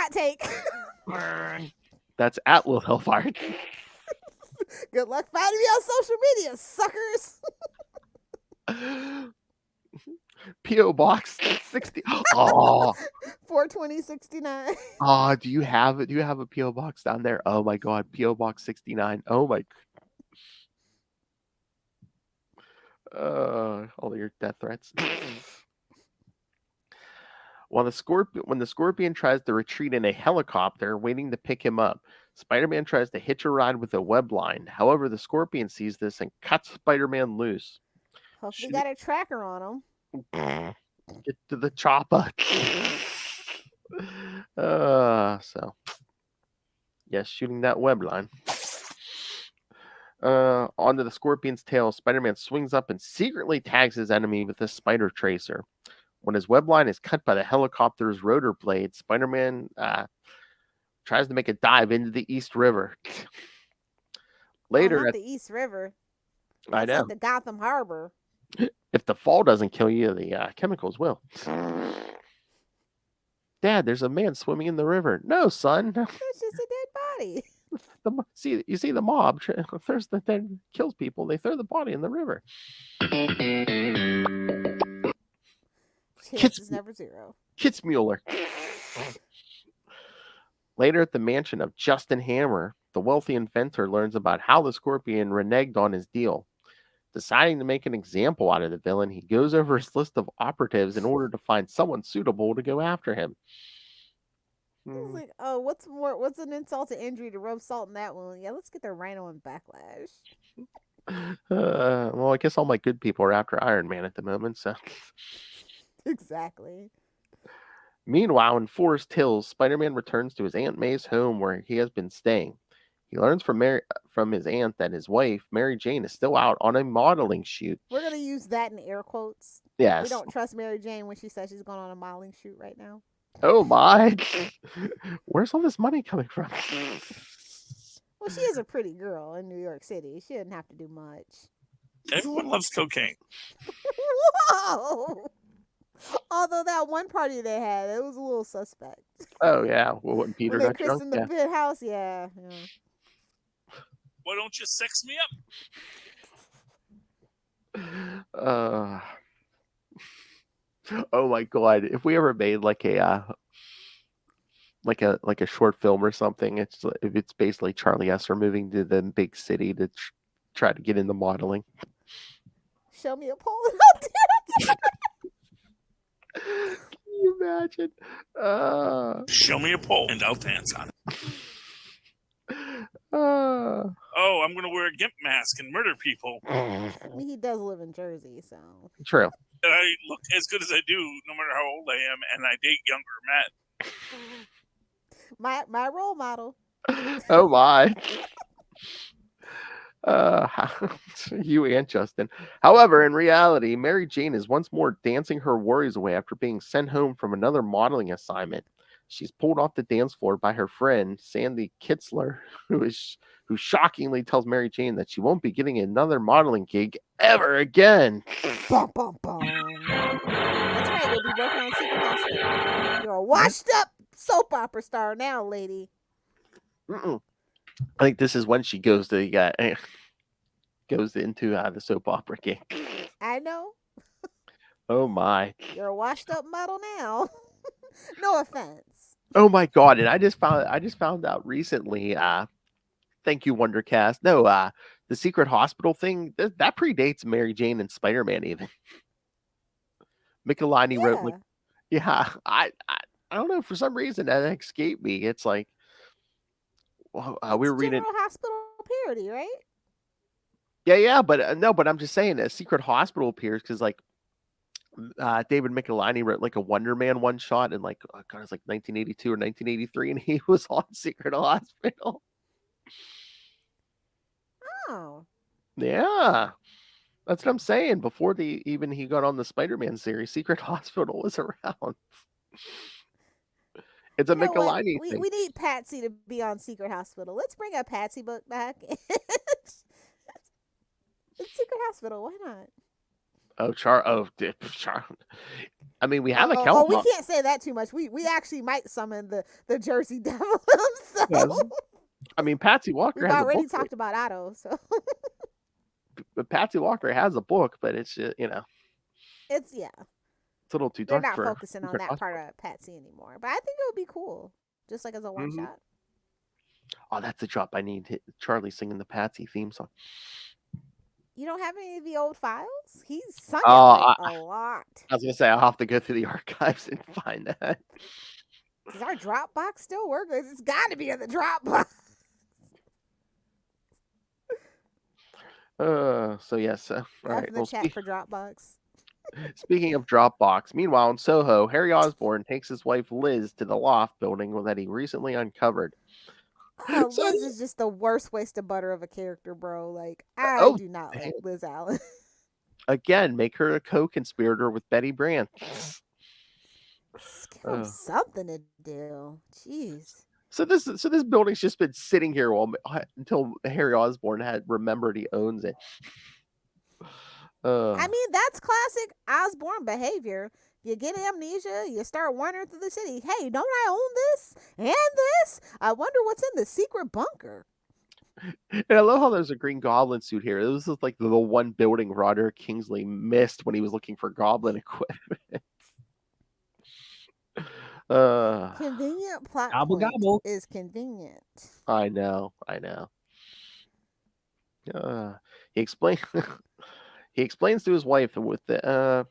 That's at Lil Hellfire. Good luck finding me on social media, suckers. P.O. Box 60. Oh. 42069. Oh, do you have a P.O. Box down there? Oh my God, P.O. Box 69. Oh my. All your death threats. When the Scorpion tries to retreat in a helicopter, waiting to pick him up, Spider-Man tries to hitch a ride with a web line. However, the Scorpion sees this and cuts Spider-Man loose. Hopefully got a tracker on him. Get to the chopper. Yes, shooting that web line. Onto the Scorpion's tail, Spider-Man swings up and secretly tags his enemy with a spider tracer. When his web line is cut by the helicopter's rotor blade, Spider-Man tries to make a dive into the East River. Later, not the East River. I know. Like the Gotham Harbor. If the fall doesn't kill you, the chemicals will. Dad, there's a man swimming in the river. No, son. That's just a dead body. You see the mob that kills people. They throw the body in the river. Chance is never zero. Kitzmuller. Later at the mansion of Justin Hammer, the wealthy inventor learns about how the Scorpion reneged on his deal. Deciding to make an example out of the villain, he goes over his list of operatives in order to find someone suitable to go after him. He's like, oh, what's an insult to injury to rub salt in that wound? Yeah, let's get the rhino in backlash. Well, I guess all my good people are after Iron Man at the moment. So, Exactly. meanwhile, in Forest Hills, Spider-Man returns to his Aunt May's home where he has been staying. He learns from his aunt that his wife, Mary Jane, is still out on a modeling shoot. We're gonna use that in air quotes. Yes. We don't trust Mary Jane when she says she's going on a modeling shoot right now. Oh my! Where's all this money coming from? Well, she is a pretty girl in New York City. She didn't have to do much. Everyone loves cocaine. Whoa! Although that one party they had, it was a little suspect. Oh yeah, well, when Peter When they got drunk, christened the pit house, yeah. Why don't you sex me up? Oh my god! If we ever made like a short film or something, it's basically Charlie Esser moving to the big city to try to get into modeling. Show me a pole and I'll do it. Can you imagine? Show me a pole and I'll dance on it. Uh, Oh, I'm going to wear a gimp mask and murder people. I mean, he does live in Jersey, so. True. And I look as good as I do, no matter how old I am, and I date younger men. My role model. Oh my. You and Justin. However, in reality, Mary Jane is once more dancing her worries away after being sent home from another modeling assignment. She's pulled off the dance floor by her friend Sandy Kitzler, who shockingly tells Mary Jane that she won't be getting another modeling gig ever again. Bum, bum, bum. That's right. You'll be working on Secret Hospital. You're a washed up soap opera star now, lady. I think this is when she goes to goes into the soap opera gig. I know. Oh my! You're a washed up model now. No offense. Oh my god! And I just found out recently. Thank you, Wondercast. No, the secret hospital thing that predates Mary Jane and Spider-Man even. Michelini wrote like, yeah, I don't know, for some reason that escaped me. It's like, well, we were reading General Hospital parody, right? Yeah, but no, but I'm just saying a secret hospital appears because like David Michelini wrote like a Wonder Man one shot in like it was like 1982 or 1983, and he was on Secret Hospital. Oh. Yeah, that's what I'm saying. Before he got on the Spider-Man series, Secret Hospital was around. It's a Michelini thing. We need Patsy to be on Secret Hospital. Let's bring a Patsy book back. It's Secret Hospital. Why not? I mean, we have a count. We can't say that too much. We actually might summon the Jersey Devil himself. Yes. I mean, Patsy Walker. We've already talked about Otto, so. But Patsy Walker has a book, but it's It's It's a little too They're dark. not focusing on that part of Patsy anymore, but I think it would be cool, just like as a one shot. Oh, that's the drop I need. Charlie singing the Patsy theme song. You don't have any of the old files? He's sung it a lot. I was gonna say I'll have to go through the archives and find that. Does our Dropbox still work? It's got to be in the Dropbox. So yes. All right. The chat for Dropbox. Speaking of Dropbox, meanwhile in Soho, Harry Osborn takes his wife Liz to the loft building that he recently uncovered. Liz is just the worst waste of butter of a character, bro. Like, I do not like Liz Allen. Again, make her a co-conspirator with Betty Brant. Give him something to do. Jeez. So this building's just been sitting here until Harry Osborn had remembered he owns it. I mean, that's classic Osborn behavior. You get amnesia, you start wandering through the city. Hey, don't I own this and this? I wonder what's in the secret bunker. And I love how there's a Green Goblin suit here. This is like the one building Roderick Kingsley missed when he was looking for Goblin equipment. Convenient plot Gobble, point gobble. is convenient. I know. He explains to his wife that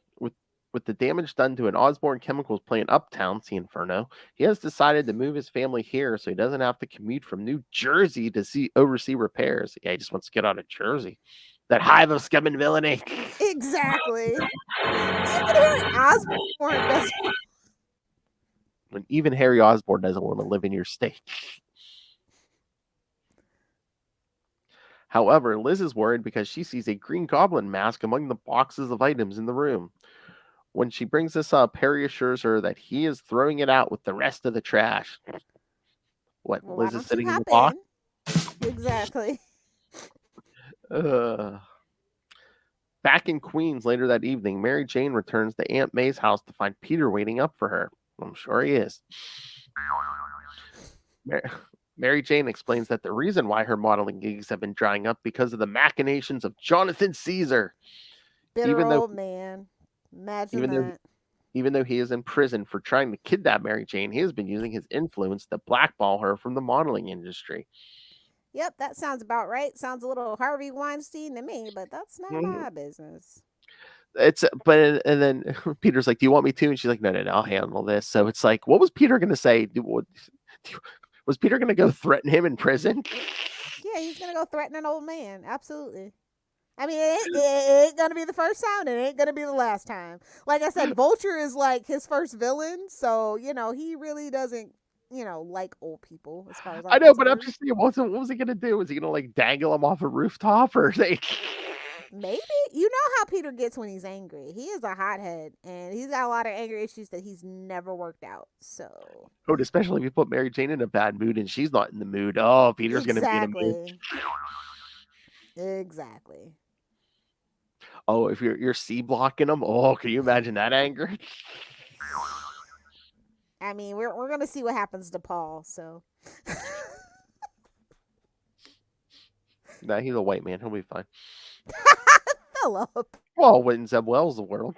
with the damage done to an Osborn Chemicals plant uptown, see Inferno, he has decided to move his family here so he doesn't have to commute from New Jersey to oversee repairs. Yeah, he just wants to get out of Jersey. that hive of scum and villainy. Exactly. Even Harry Osborn doesn't. When even Harry Osborn doesn't want to live in your state. However, Liz is worried because she sees a Green Goblin mask among the boxes of items in the room. When she brings this up, Harry assures her that he is throwing it out with the rest of the trash. What, Well, Liz why is don't you sitting in the hop box? in? Exactly. Back in Queens later that evening, Mary Jane returns to Aunt May's house to find Peter waiting up for her. I'm sure he is. Mary Jane explains that the reason why her modeling gigs have been drying up because of the machinations of Jonathan Caesar. Bitter Even though- old man. Imagine even though- that. Even though he is in prison for trying to kidnap Mary Jane, he has been using his influence to blackball her from the modeling industry. Yep, that sounds about right. Sounds a little Harvey Weinstein to me, but that's not my business. And then Peter's like, "Do you want me to?" And she's like, "No, I'll handle this." So it's like, what was Peter going to say? Was Peter going to go threaten him in prison? Yeah, he's gonna go threaten an old man. Absolutely. I mean, it ain't gonna be the first time, and it ain't gonna be the last time. Like I said, Vulture is like his first villain, so he really doesn't, like old people as far as I I'm know, but I'm concerned. just saying, what was he going to do? Was he going to like dangle him off a rooftop or like? Maybe. You know how Peter gets when he's angry. He is a hothead, and he's got a lot of anger issues that he's never worked out. So Oh, especially if you put Mary Jane in a bad mood and she's not in the mood. Oh, Peter's going to be in a mood. Exactly. Oh, if you're C blocking him. Oh, can you imagine that anger? I mean, we're gonna see what happens to Paul. So Nah, he's a white man. He'll be fine. Philip. Well, when Zeb Wells the world.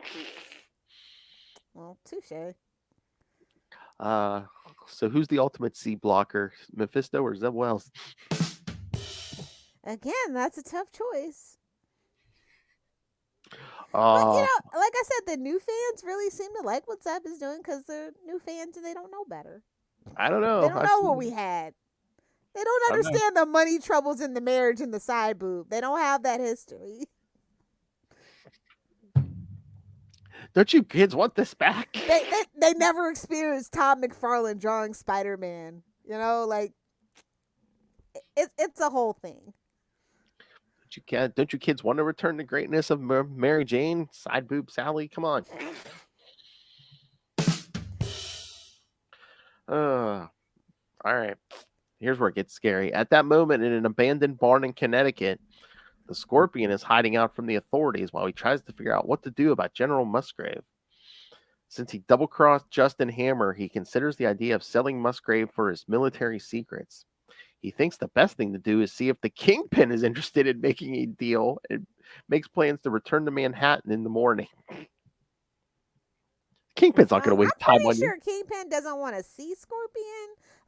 Well, touche. So who's the ultimate C blocker, Mephisto or Zeb Wells? Again, that's a tough choice. But Uh, like I said, the new fans really seem to like what Zeb is doing because they're new fans and they don't know better. I don't know. They don't know what we had. They don't I know. understand the money troubles in the marriage and the side boob. They don't have that history. Don't you kids want this back? They never experienced Todd McFarlane drawing Spider-Man. It's a whole thing. Don't you kids want to return the greatness of Mary Jane, side boob Sally? Come on. All right. Here's where it gets scary. At that moment, in an abandoned barn in Connecticut, the Scorpion is hiding out from the authorities while he tries to figure out what to do about General Musgrave. Since he double-crossed Justin Hammer, he considers the idea of selling Musgrave for his military secrets. He thinks the best thing to do is see if the Kingpin is interested in making a deal and makes plans to return to Manhattan in the morning. Kingpin's not going to waste time on I'm pretty you. sure Kingpin doesn't want to see Scorpion.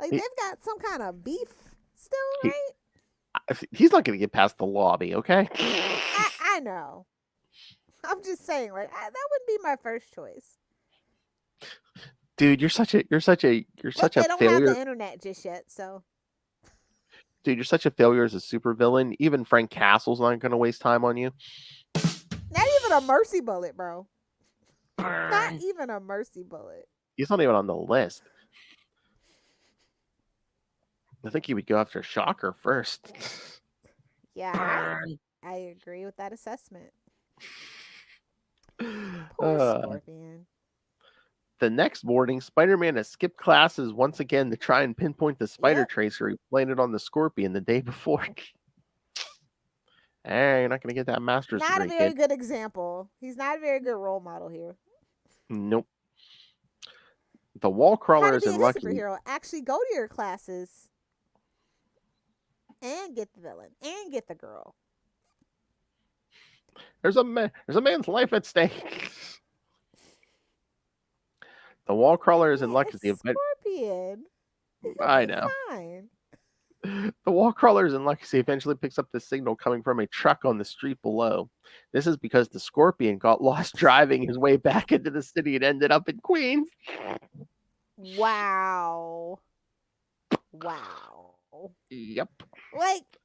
Like, they've got some kind of beef still, right? He's not going to get past the lobby, okay? I know. I'm just saying, like, that wouldn't be my first choice. Dude, you're such a They don't failure. have the internet just yet, so. Dude, you're such a failure as a supervillain. Even Frank Castle's not going to waste time on you. Not even a mercy bullet, bro. Not Burn. even a mercy bullet. He's not even on the list. I think he would go after Shocker first. Yeah, Burn. I agree with that assessment. Poor Uh, Scorpion. The next morning, Spider-Man has skipped classes once again to try and pinpoint the spider Yep. tracer he planted on the Scorpion the day before. Hey, you're not going to get that master's Not a degree, very kid. good example. He's not a very good role model here. Nope. The wall How crawler to be is a in lucky. superhero. Actually go to your classes and get the villain and get the girl. There's a man's life at stake. The wall crawler is in luck It's as the event. Scorpion. I It's know. fine. The wall crawler is in luck as he eventually picks up the signal coming from a truck on the street below. This is because the Scorpion got lost driving his way back into the city and ended up in Queens. Wow. Yep. Like,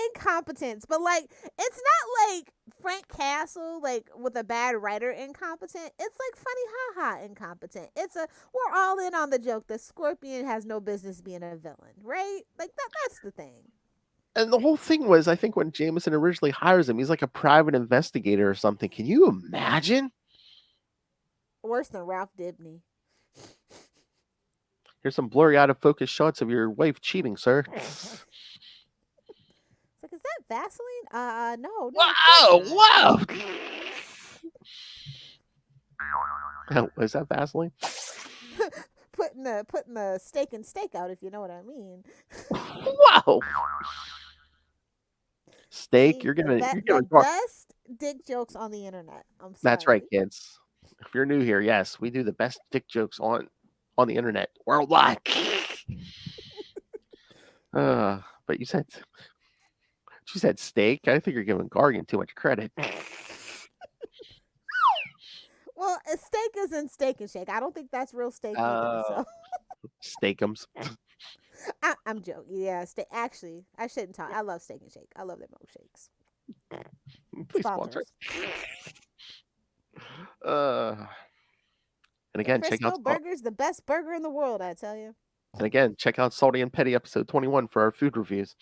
incompetence, but like it's not like Frank Castle like with a bad writer incompetent. It's like funny haha incompetent. It's a we're all in on the joke that Scorpion has no business being a villain, right? Like that's the thing. And the whole thing was, I think when Jameson originally hires him, he's like a private investigator or something. Can you imagine? Worse than Ralph Dibny. Here's some blurry out of focus shots of your wife cheating, sir. It's like, is that Vaseline? No, Whoa, of course whoa! Is that Vaseline? not. putting the steak and steak out, if you know what I mean. Whoa! Steak, See, you're gonna the talk. best dick jokes on the internet. I'm sorry. That's right, kids. If you're new here, yes, we do the best dick jokes on the internet worldwide. But you said steak. I think you're giving Gargan too much credit. Well, a steak is in Steak and Shake. I don't think that's real steak either. So Steakums. I'm joking. Yeah, actually, I shouldn't talk. I love Steak and Shake. I love their milkshakes. Please sponsor. And again, check Frisco out Burger's the best burger in the world, I tell you. And again, check out Salty and Petty episode 21 for our food reviews.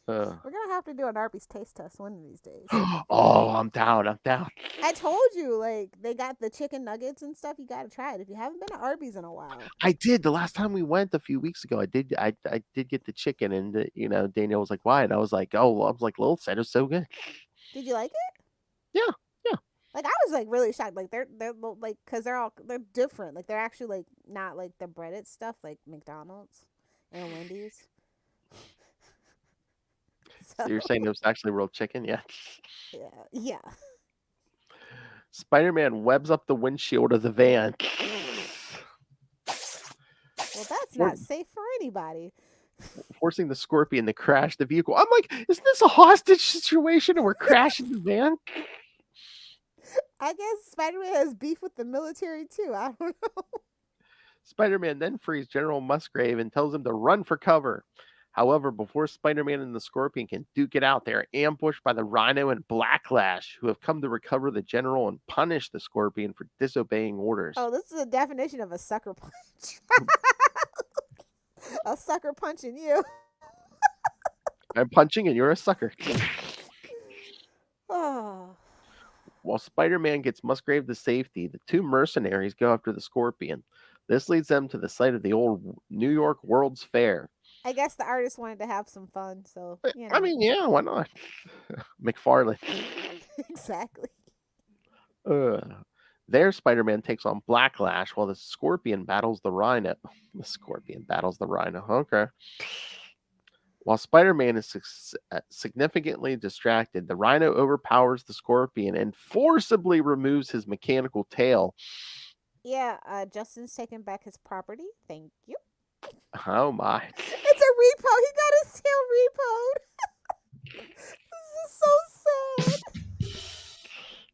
We're gonna have to do an Arby's taste test one of these days. Oh, I'm down. I told you, like they got the chicken nuggets and stuff. You gotta try it if you haven't been to Arby's in a while. I did. The last time we went a few weeks ago, I did get the chicken, and Danielle was like, "Why?" And I was like, Lilith said it's so good. Did you like it? Yeah. Like I was like really shocked. Like they're like because they're different. Like they're actually like not like the breaded stuff like McDonald's and Wendy's. So you're saying it was actually real chicken? Yeah. Yeah. Spider-Man webs up the windshield of the van. Well, that's not safe for anybody. Forcing the Scorpion to crash the vehicle. I'm like, isn't this a hostage situation and we're crashing the van? I guess Spider-Man has beef with the military too. I don't know. Spider-Man then frees General Musgrave and tells him to run for cover. However, before Spider-Man and the Scorpion can duke it out, they are ambushed by the Rhino and Blacklash, who have come to recover the General and punish the Scorpion for disobeying orders. Oh, this is a definition of a sucker punch. A sucker punching you. I'm punching and you're a sucker. Oh. While Spider-Man gets Musgrave to safety, the two mercenaries go after the Scorpion. This leads them to the site of the old New York World's Fair. I guess the artist wanted to have some fun, so I mean, yeah, why not? McFarlane. Exactly. There, Spider-Man takes on Blacklash while the Scorpion battles the Rhino. The Scorpion battles the Rhino. Okay. While Spider-Man is significantly distracted, the Rhino overpowers the Scorpion and forcibly removes his mechanical tail. Yeah, Justin's taking back his property. Thank you. Oh my. It's a repo. He got his tail repoed. This is so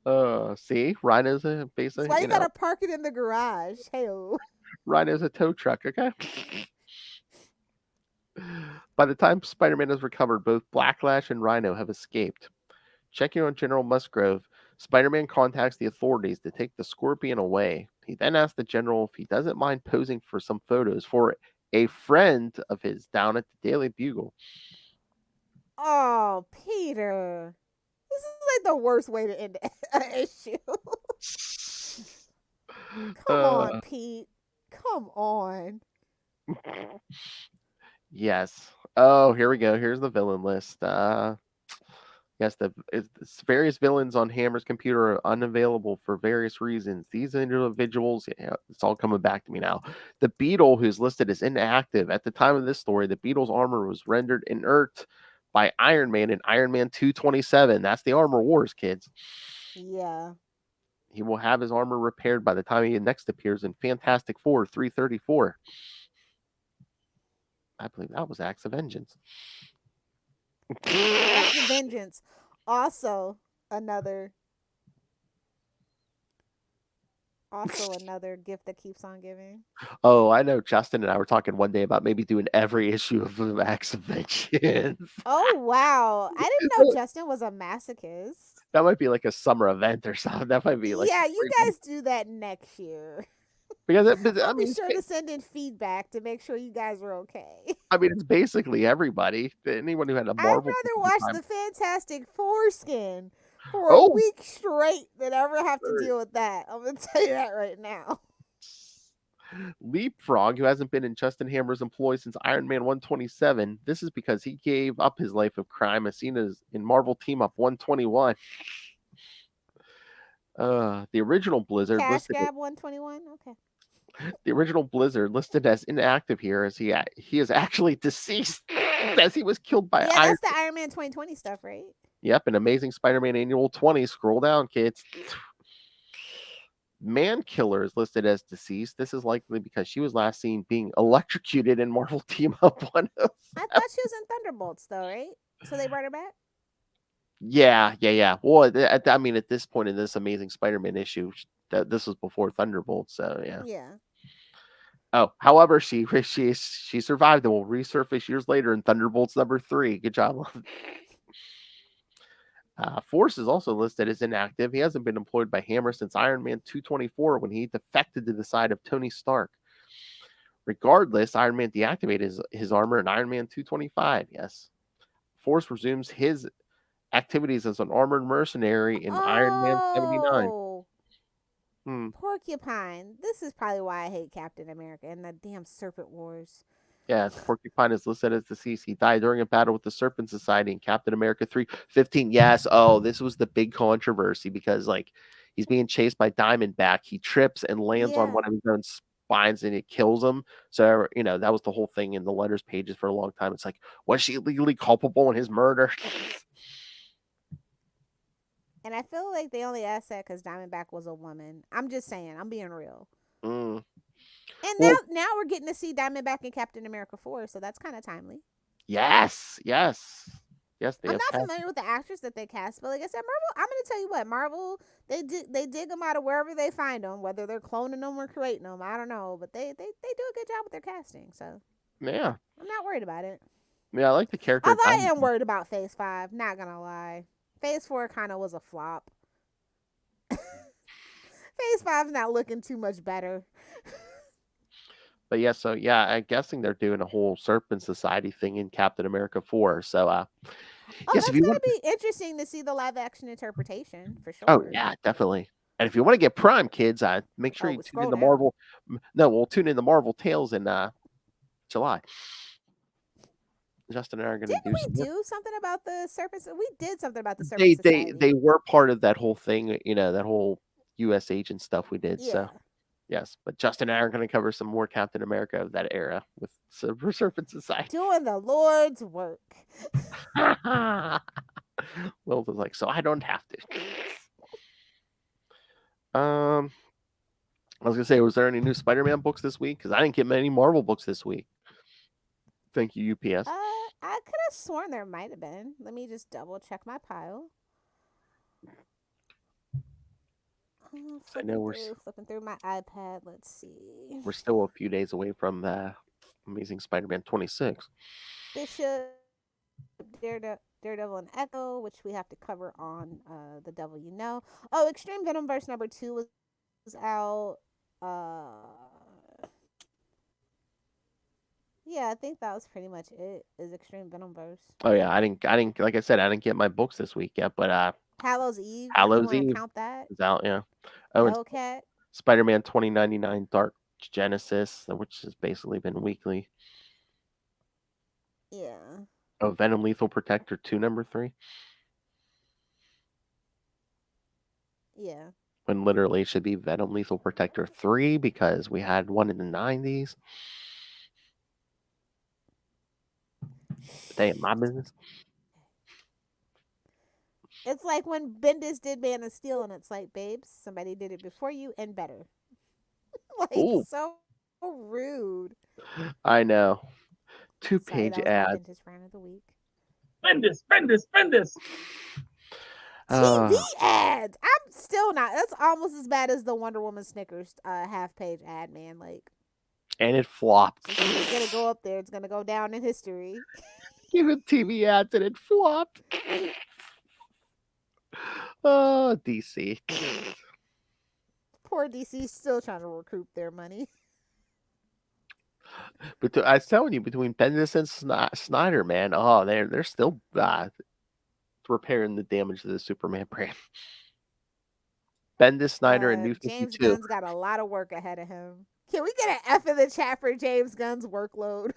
sad. See? Rhino's a basically. That's why you gotta park it in the garage. Hey-o. Rhino's a tow truck, okay? By the time Spider-Man has recovered, both Blacklash and Rhino have escaped. Checking on General Musgrave, Spider-Man contacts the authorities to take the Scorpion away. He then asks the General if he doesn't mind posing for some photos for a friend of his down at the Daily Bugle. Oh, Peter. This is like the worst way to end an issue. Come on, Pete. Come on. Yes. Oh, here we go. Here's the villain list. Yes, it's various villains on Hammer's computer are unavailable for various reasons. These individuals, it's all coming back to me now. The Beetle, who's listed as inactive. At the time of this story, the Beetle's armor was rendered inert by Iron Man in Iron Man 227. That's the Armor Wars, kids. Yeah. He will have his armor repaired by the time he next appears in Fantastic Four 334. I believe that was Acts of Vengeance. Acts of Vengeance. Also, another Also, another gift that keeps on giving. Oh, I know. Justin and I were talking one day about maybe doing every issue of the Max of Vengeance. Oh wow! I didn't know Justin was a masochist. That might be like a summer event or something. That might be like Yeah, you guys do that next year. because I'll be sure to send in feedback to make sure you guys are okay. I mean, it's basically everybody. Anyone who had a I'd Marvel. rather watch the Fantastic Foreskin for a Oh, week straight than ever have to deal with that. I'm gonna tell you that right now. Leapfrog, who hasn't been in Justin Hammer's employ since Iron Man 127. This is because he gave up his life of crime, as seen as in Marvel Team Up 121. The original Blizzard Cash listed. Gab 121. Okay. The original Blizzard listed as inactive here, as he is actually deceased, as he was killed by Yeah, Iron. that's the Iron Man 2020 stuff, right? Yep, an Amazing Spider-Man Annual 20. Scroll down, kids. Man Killer is listed as deceased. This is likely because she was last seen being electrocuted in Marvel Team Up 107. I thought she was in Thunderbolts, though, right? So they brought her back. Yeah. Well, I mean, at this point in this Amazing Spider-Man issue, this was before Thunderbolts, so yeah. Yeah. Oh, however, she survived and will resurface years later in Thunderbolts #3. Good job. Force is also listed as inactive. He hasn't been employed by Hammer since Iron Man 224 when he defected to the side of Tony Stark. Regardless, Iron Man deactivated his armor in Iron Man 225. Yes. Force resumes his activities as an armored mercenary in Iron Man 79. Porcupine. This is probably why I hate Captain America and the damn Serpent Wars. Yes, Porcupine is listed as deceased. He died during a battle with the Serpent Society in Captain America 3:15. Yes. Oh, this was the big controversy because like he's being chased by Diamondback. He trips and lands on one of his own spines and it kills him. So, that was the whole thing in the letters pages for a long time. It's like, was she legally culpable in his murder? And I feel like they only asked that because Diamondback was a woman. I'm just saying. I'm being real. And now we're getting to see Diamondback in Captain America 4, so that's kind of timely. Yes. I'm not familiar with the actors that they cast, but like I said, Marvel. I'm gonna tell you what, Marvel. They dig them out of wherever they find them, whether they're cloning them or creating them. I don't know, but they do a good job with their casting. So yeah, I'm not worried about it. Yeah, I like the character. Although I am worried about Phase 5. Not gonna lie, Phase 4 kind of was a flop. Phase 5's not looking too much better. But yeah, I'm guessing they're doing a whole Serpent Society thing in Captain America 4. So, yes, that's gonna be interesting to see the live action interpretation for sure. Oh yeah, definitely. And if you want to get Prime, kids, make sure you tune in the Marvel. No, we'll tune in the Marvel Tales in July. Justin and I are going to do. Didn't we do something about the Serpent? We did something about the Serpent Society. They were part of that whole thing. That whole U.S. agent stuff we did. Yeah. So. Yes, but Justin and I are going to cover some more Captain America of that era with Serpent Society. Doing the Lord's work. Will was like, so I don't have to. I was going to say, was there any new Spider-Man books this week? Because I didn't get many Marvel books this week. Thank you, UPS. I could have sworn there might have been. Let me just double check my pile. I know we're flipping through my iPad. Let's see. We're still a few days away from the Amazing Spider-Man 26. Bishop, Daredevil, and Echo, which we have to cover on The Devil You Know. Oh, Extreme Venomverse #2 was out. Yeah, I think that was pretty much it. Is Extreme Venomverse. Oh yeah, I didn't. Like I said, I didn't get my books this week yet, but Hallows Eve. Hallows Eve. Count that. Is out, yeah. Oh, Hellcat. Spider-Man 2099 Dark Genesis, which has basically been weekly. Yeah. Oh, Venom Lethal Protector 2 #3. Yeah. When literally it should be Venom Lethal Protector 3 because we had one in the 90s. They ain't my business. It's like when Bendis did Man of Steel, and it's like, babes, somebody did it before you and better. Like, ooh. So rude. I know. 2-page ad. Bendis rant of the week. Bendis. TV ads. I'm still not. That's almost as bad as the Wonder Woman Snickers half-page ad, man. Like, And it flopped. it's gonna go up there. It's gonna go down in history. Even TV ads and it flopped. Oh, DC. Poor DC's still trying to recoup their money. But I was telling you, between Bendis and Snyder, man, oh, they're still repairing the damage to the Superman brand. Bendis, Snyder, and New James 52. Gunn's got a lot of work ahead of him. Can we get an F in the chat for James Gunn's workload?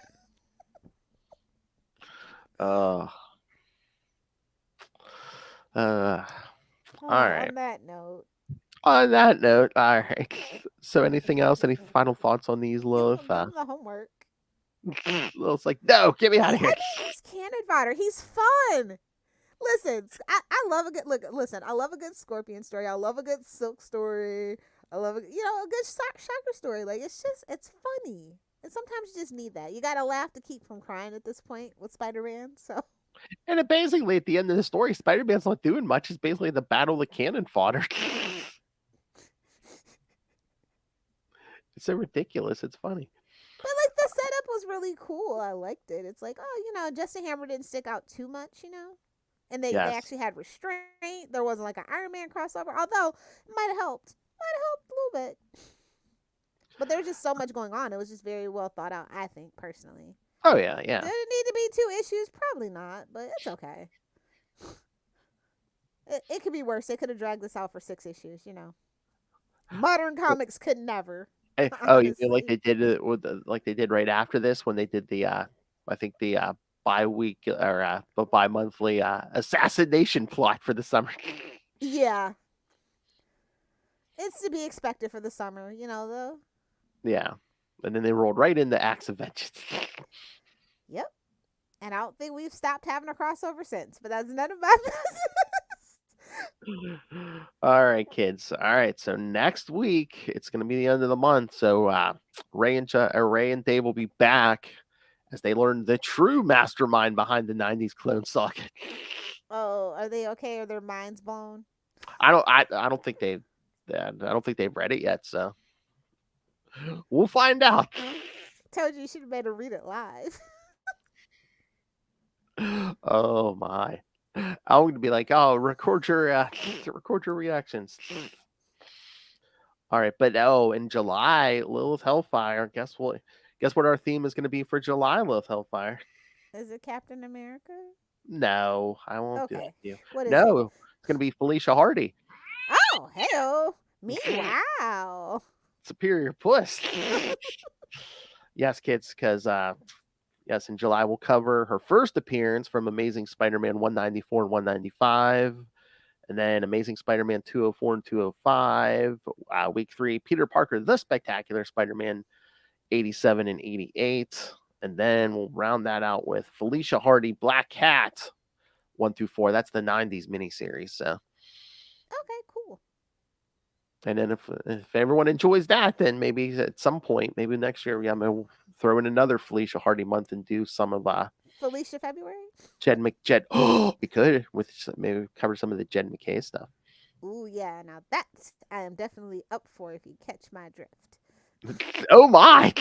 All right. On that note, all right. So, anything else? Any final thoughts on these, Lilith? give him the homework. Lilith's like, no, get me out of here. He's cannon fodder. He's fun. Listen, I love a good listen. I love a good Scorpion story. I love a good Silk story. I love a good Shocker story. Like, it's funny. And sometimes you just need that. You gotta laugh to keep from crying at this point with Spider-Man. So. And it basically, at the end of the story, Spider-Man's not doing much. It's basically the battle of the cannon fodder. It's so ridiculous. It's funny. But like the setup was really cool. I liked it. It's like, Justin Hammer didn't stick out too much, and they actually had restraint. There wasn't like an Iron Man crossover, although it might have helped. A little bit. But there was just so much going on. It was just very well thought out, I think, personally. Oh yeah. Did it need to be 2 issues? Probably not, but it's okay. It could be worse. They could have dragged this out for 6 issues, Modern comics could never. Oh, you mean like they did it with like they did right after this when they did the I think the bi-week or the bi-monthly assassination plot for the summer. Yeah. It's to be expected for the summer, though. Yeah. And then they rolled right into Acts of Vengeance. Yep. And I don't think we've stopped having a crossover since, but that's none of my business. All right, kids. All right. So next week, it's going to be the end of the month. So Ray and Dave will be back as they learn the true mastermind behind the 90s clone saga. Oh, are they okay? Are their minds blown? I don't think they've read it yet, so we'll find out. Told you should have made her read it live. Oh my. I'm going to be like, oh, record your reactions. All right, but in July, Lilith Hellfire. Guess what our theme is going to be for July, Lilith Hellfire? Is it Captain America? No, I won't do that to you. What is it? It's going to be Felicia Hardy. Oh, hell. Me, wow. Superior Puss. Yes, kids, because yes, in July we'll cover her first appearance from Amazing Spider-Man 194 and 195, and then Amazing Spider-Man 204 and 205. Week 3, Peter Parker, The Spectacular Spider-Man 87 and 88, and then we'll round that out with Felicia Hardy, Black Cat 1 through 4. That's the 90s miniseries. So. Okay, cool. And then if everyone enjoys that, then maybe at some point, maybe next year, I'm going to throw in another Felicia Hardy month and do some of Felicia February? Jed. Oh, we could maybe cover some of the Jed McKay stuff. Ooh, yeah. Now that I am definitely up for, if you catch my drift. Oh my!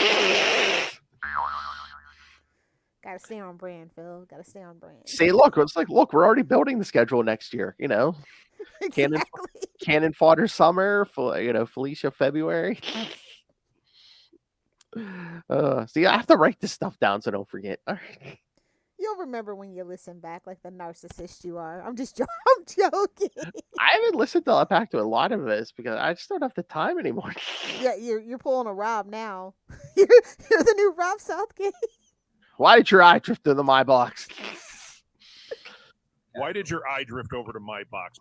Gotta stay on brand, Phil. Gotta stay on brand. See, look, we're already building the schedule next year. Exactly. Cannon Fodder summer, Felicia February. See, I have to write this stuff down so don't forget. All right. You'll remember when you listen back, like the narcissist you are. I'm joking. I haven't listened back to a lot of this because I just don't have the time anymore. Yeah, you're pulling a Rob now. You're the new Rob Southgate. Why did your eye drift to my box? Why did your eye drift over to my box?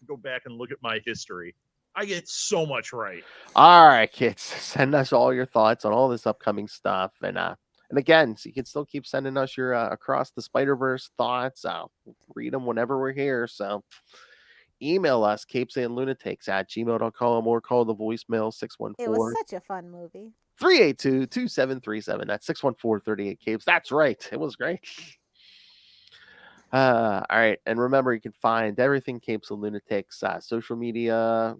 Go back and look at my history. I get so much right. All right, kids, send us all your thoughts on all this upcoming stuff, and again, so you can still keep sending us your Across the Spider-Verse thoughts. I'll read them whenever we're here. So email us CapesandLunatics@gmail.com or call the voicemail 614. It was such a fun movie. 382-2737. That's 614-38 Capes. That's right. It was great. All right, and remember, you can find everything Capes and Lunatics, social media,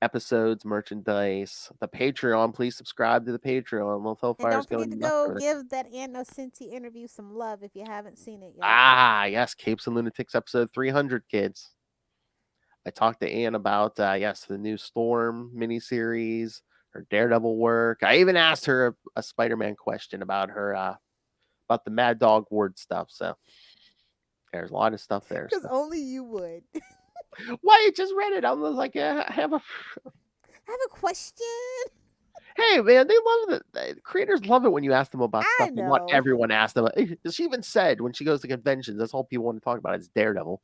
episodes, merchandise, the Patreon. Please subscribe to the Patreon. Lilith And Hellfire is don't forget going to nuts go over there. give that Ann Nocenti interview some love if you haven't seen it yet. Ah, yes, Capes and Lunatics episode 300, kids. I talked to Ann about, the new Storm miniseries, her Daredevil work. I even asked her a Spider-Man question about her, about the Mad Dog Ward stuff. So there's a lot of stuff there. Because So. only you would. Why? I just read it. I was like, yeah, I have a. I have a question. Hey, man, they love it. The creators love it when you ask them about I stuff. And not know. everyone asks them. She even said when she goes to conventions, that's all people want to talk about is Daredevil.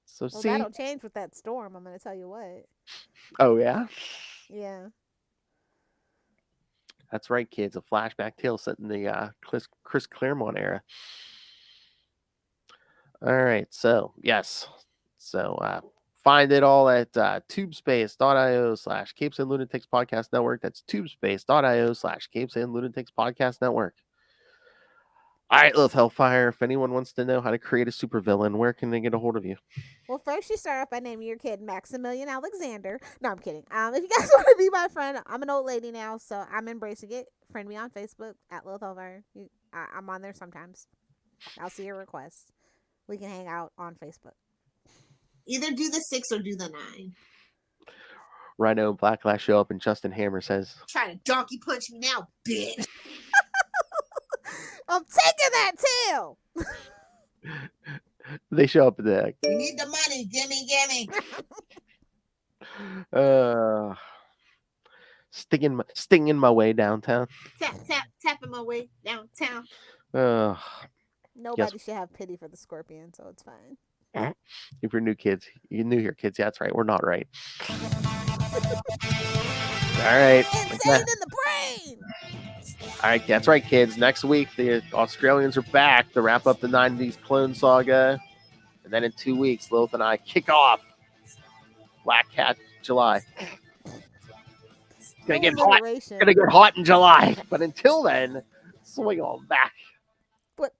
So Well, see, that'll change with that storm. I'm going to tell you what. oh yeah, Yeah. that's right, kids. A flashback tale set in the Chris Claremont era. All right, so yes, so find it all at tubespace.io/Capes and Lunatics Podcast Network. That's tubespace.io/Capes and Lunatics Podcast Network. All right, Lilith Hellfire. If anyone wants to know how to create a supervillain, where can they get a hold of you? Well, first you start off by naming your kid Maximilian Alexander. No, I'm kidding. If you guys want to be my friend, I'm an old lady now, so I'm embracing it. Friend me on Facebook at Lilith Hellfire. I'm on there sometimes. I'll see your requests. We can hang out on Facebook. Either do the 6 or do the 9. Rhino and Blacklash show up, and Justin Hammer says, Try to donkey punch me now, bitch. I'm taking that tail. they show up at the. You need the money. Gimme. Stinging my way downtown. Tapping my way downtown. Nobody should have pity for the scorpion, so it's fine. If you're new kids, you're new here, kids. Yeah, that's right. We're not right. All right. Insane in the brain. All right, that's right, kids. Next week, the Australians are back to wrap up the 90s clone saga. And then in 2 weeks, Lilith and I kick off Black Cat July. Gonna get hot. Gonna get hot in July. But until then, swing on back. Whip.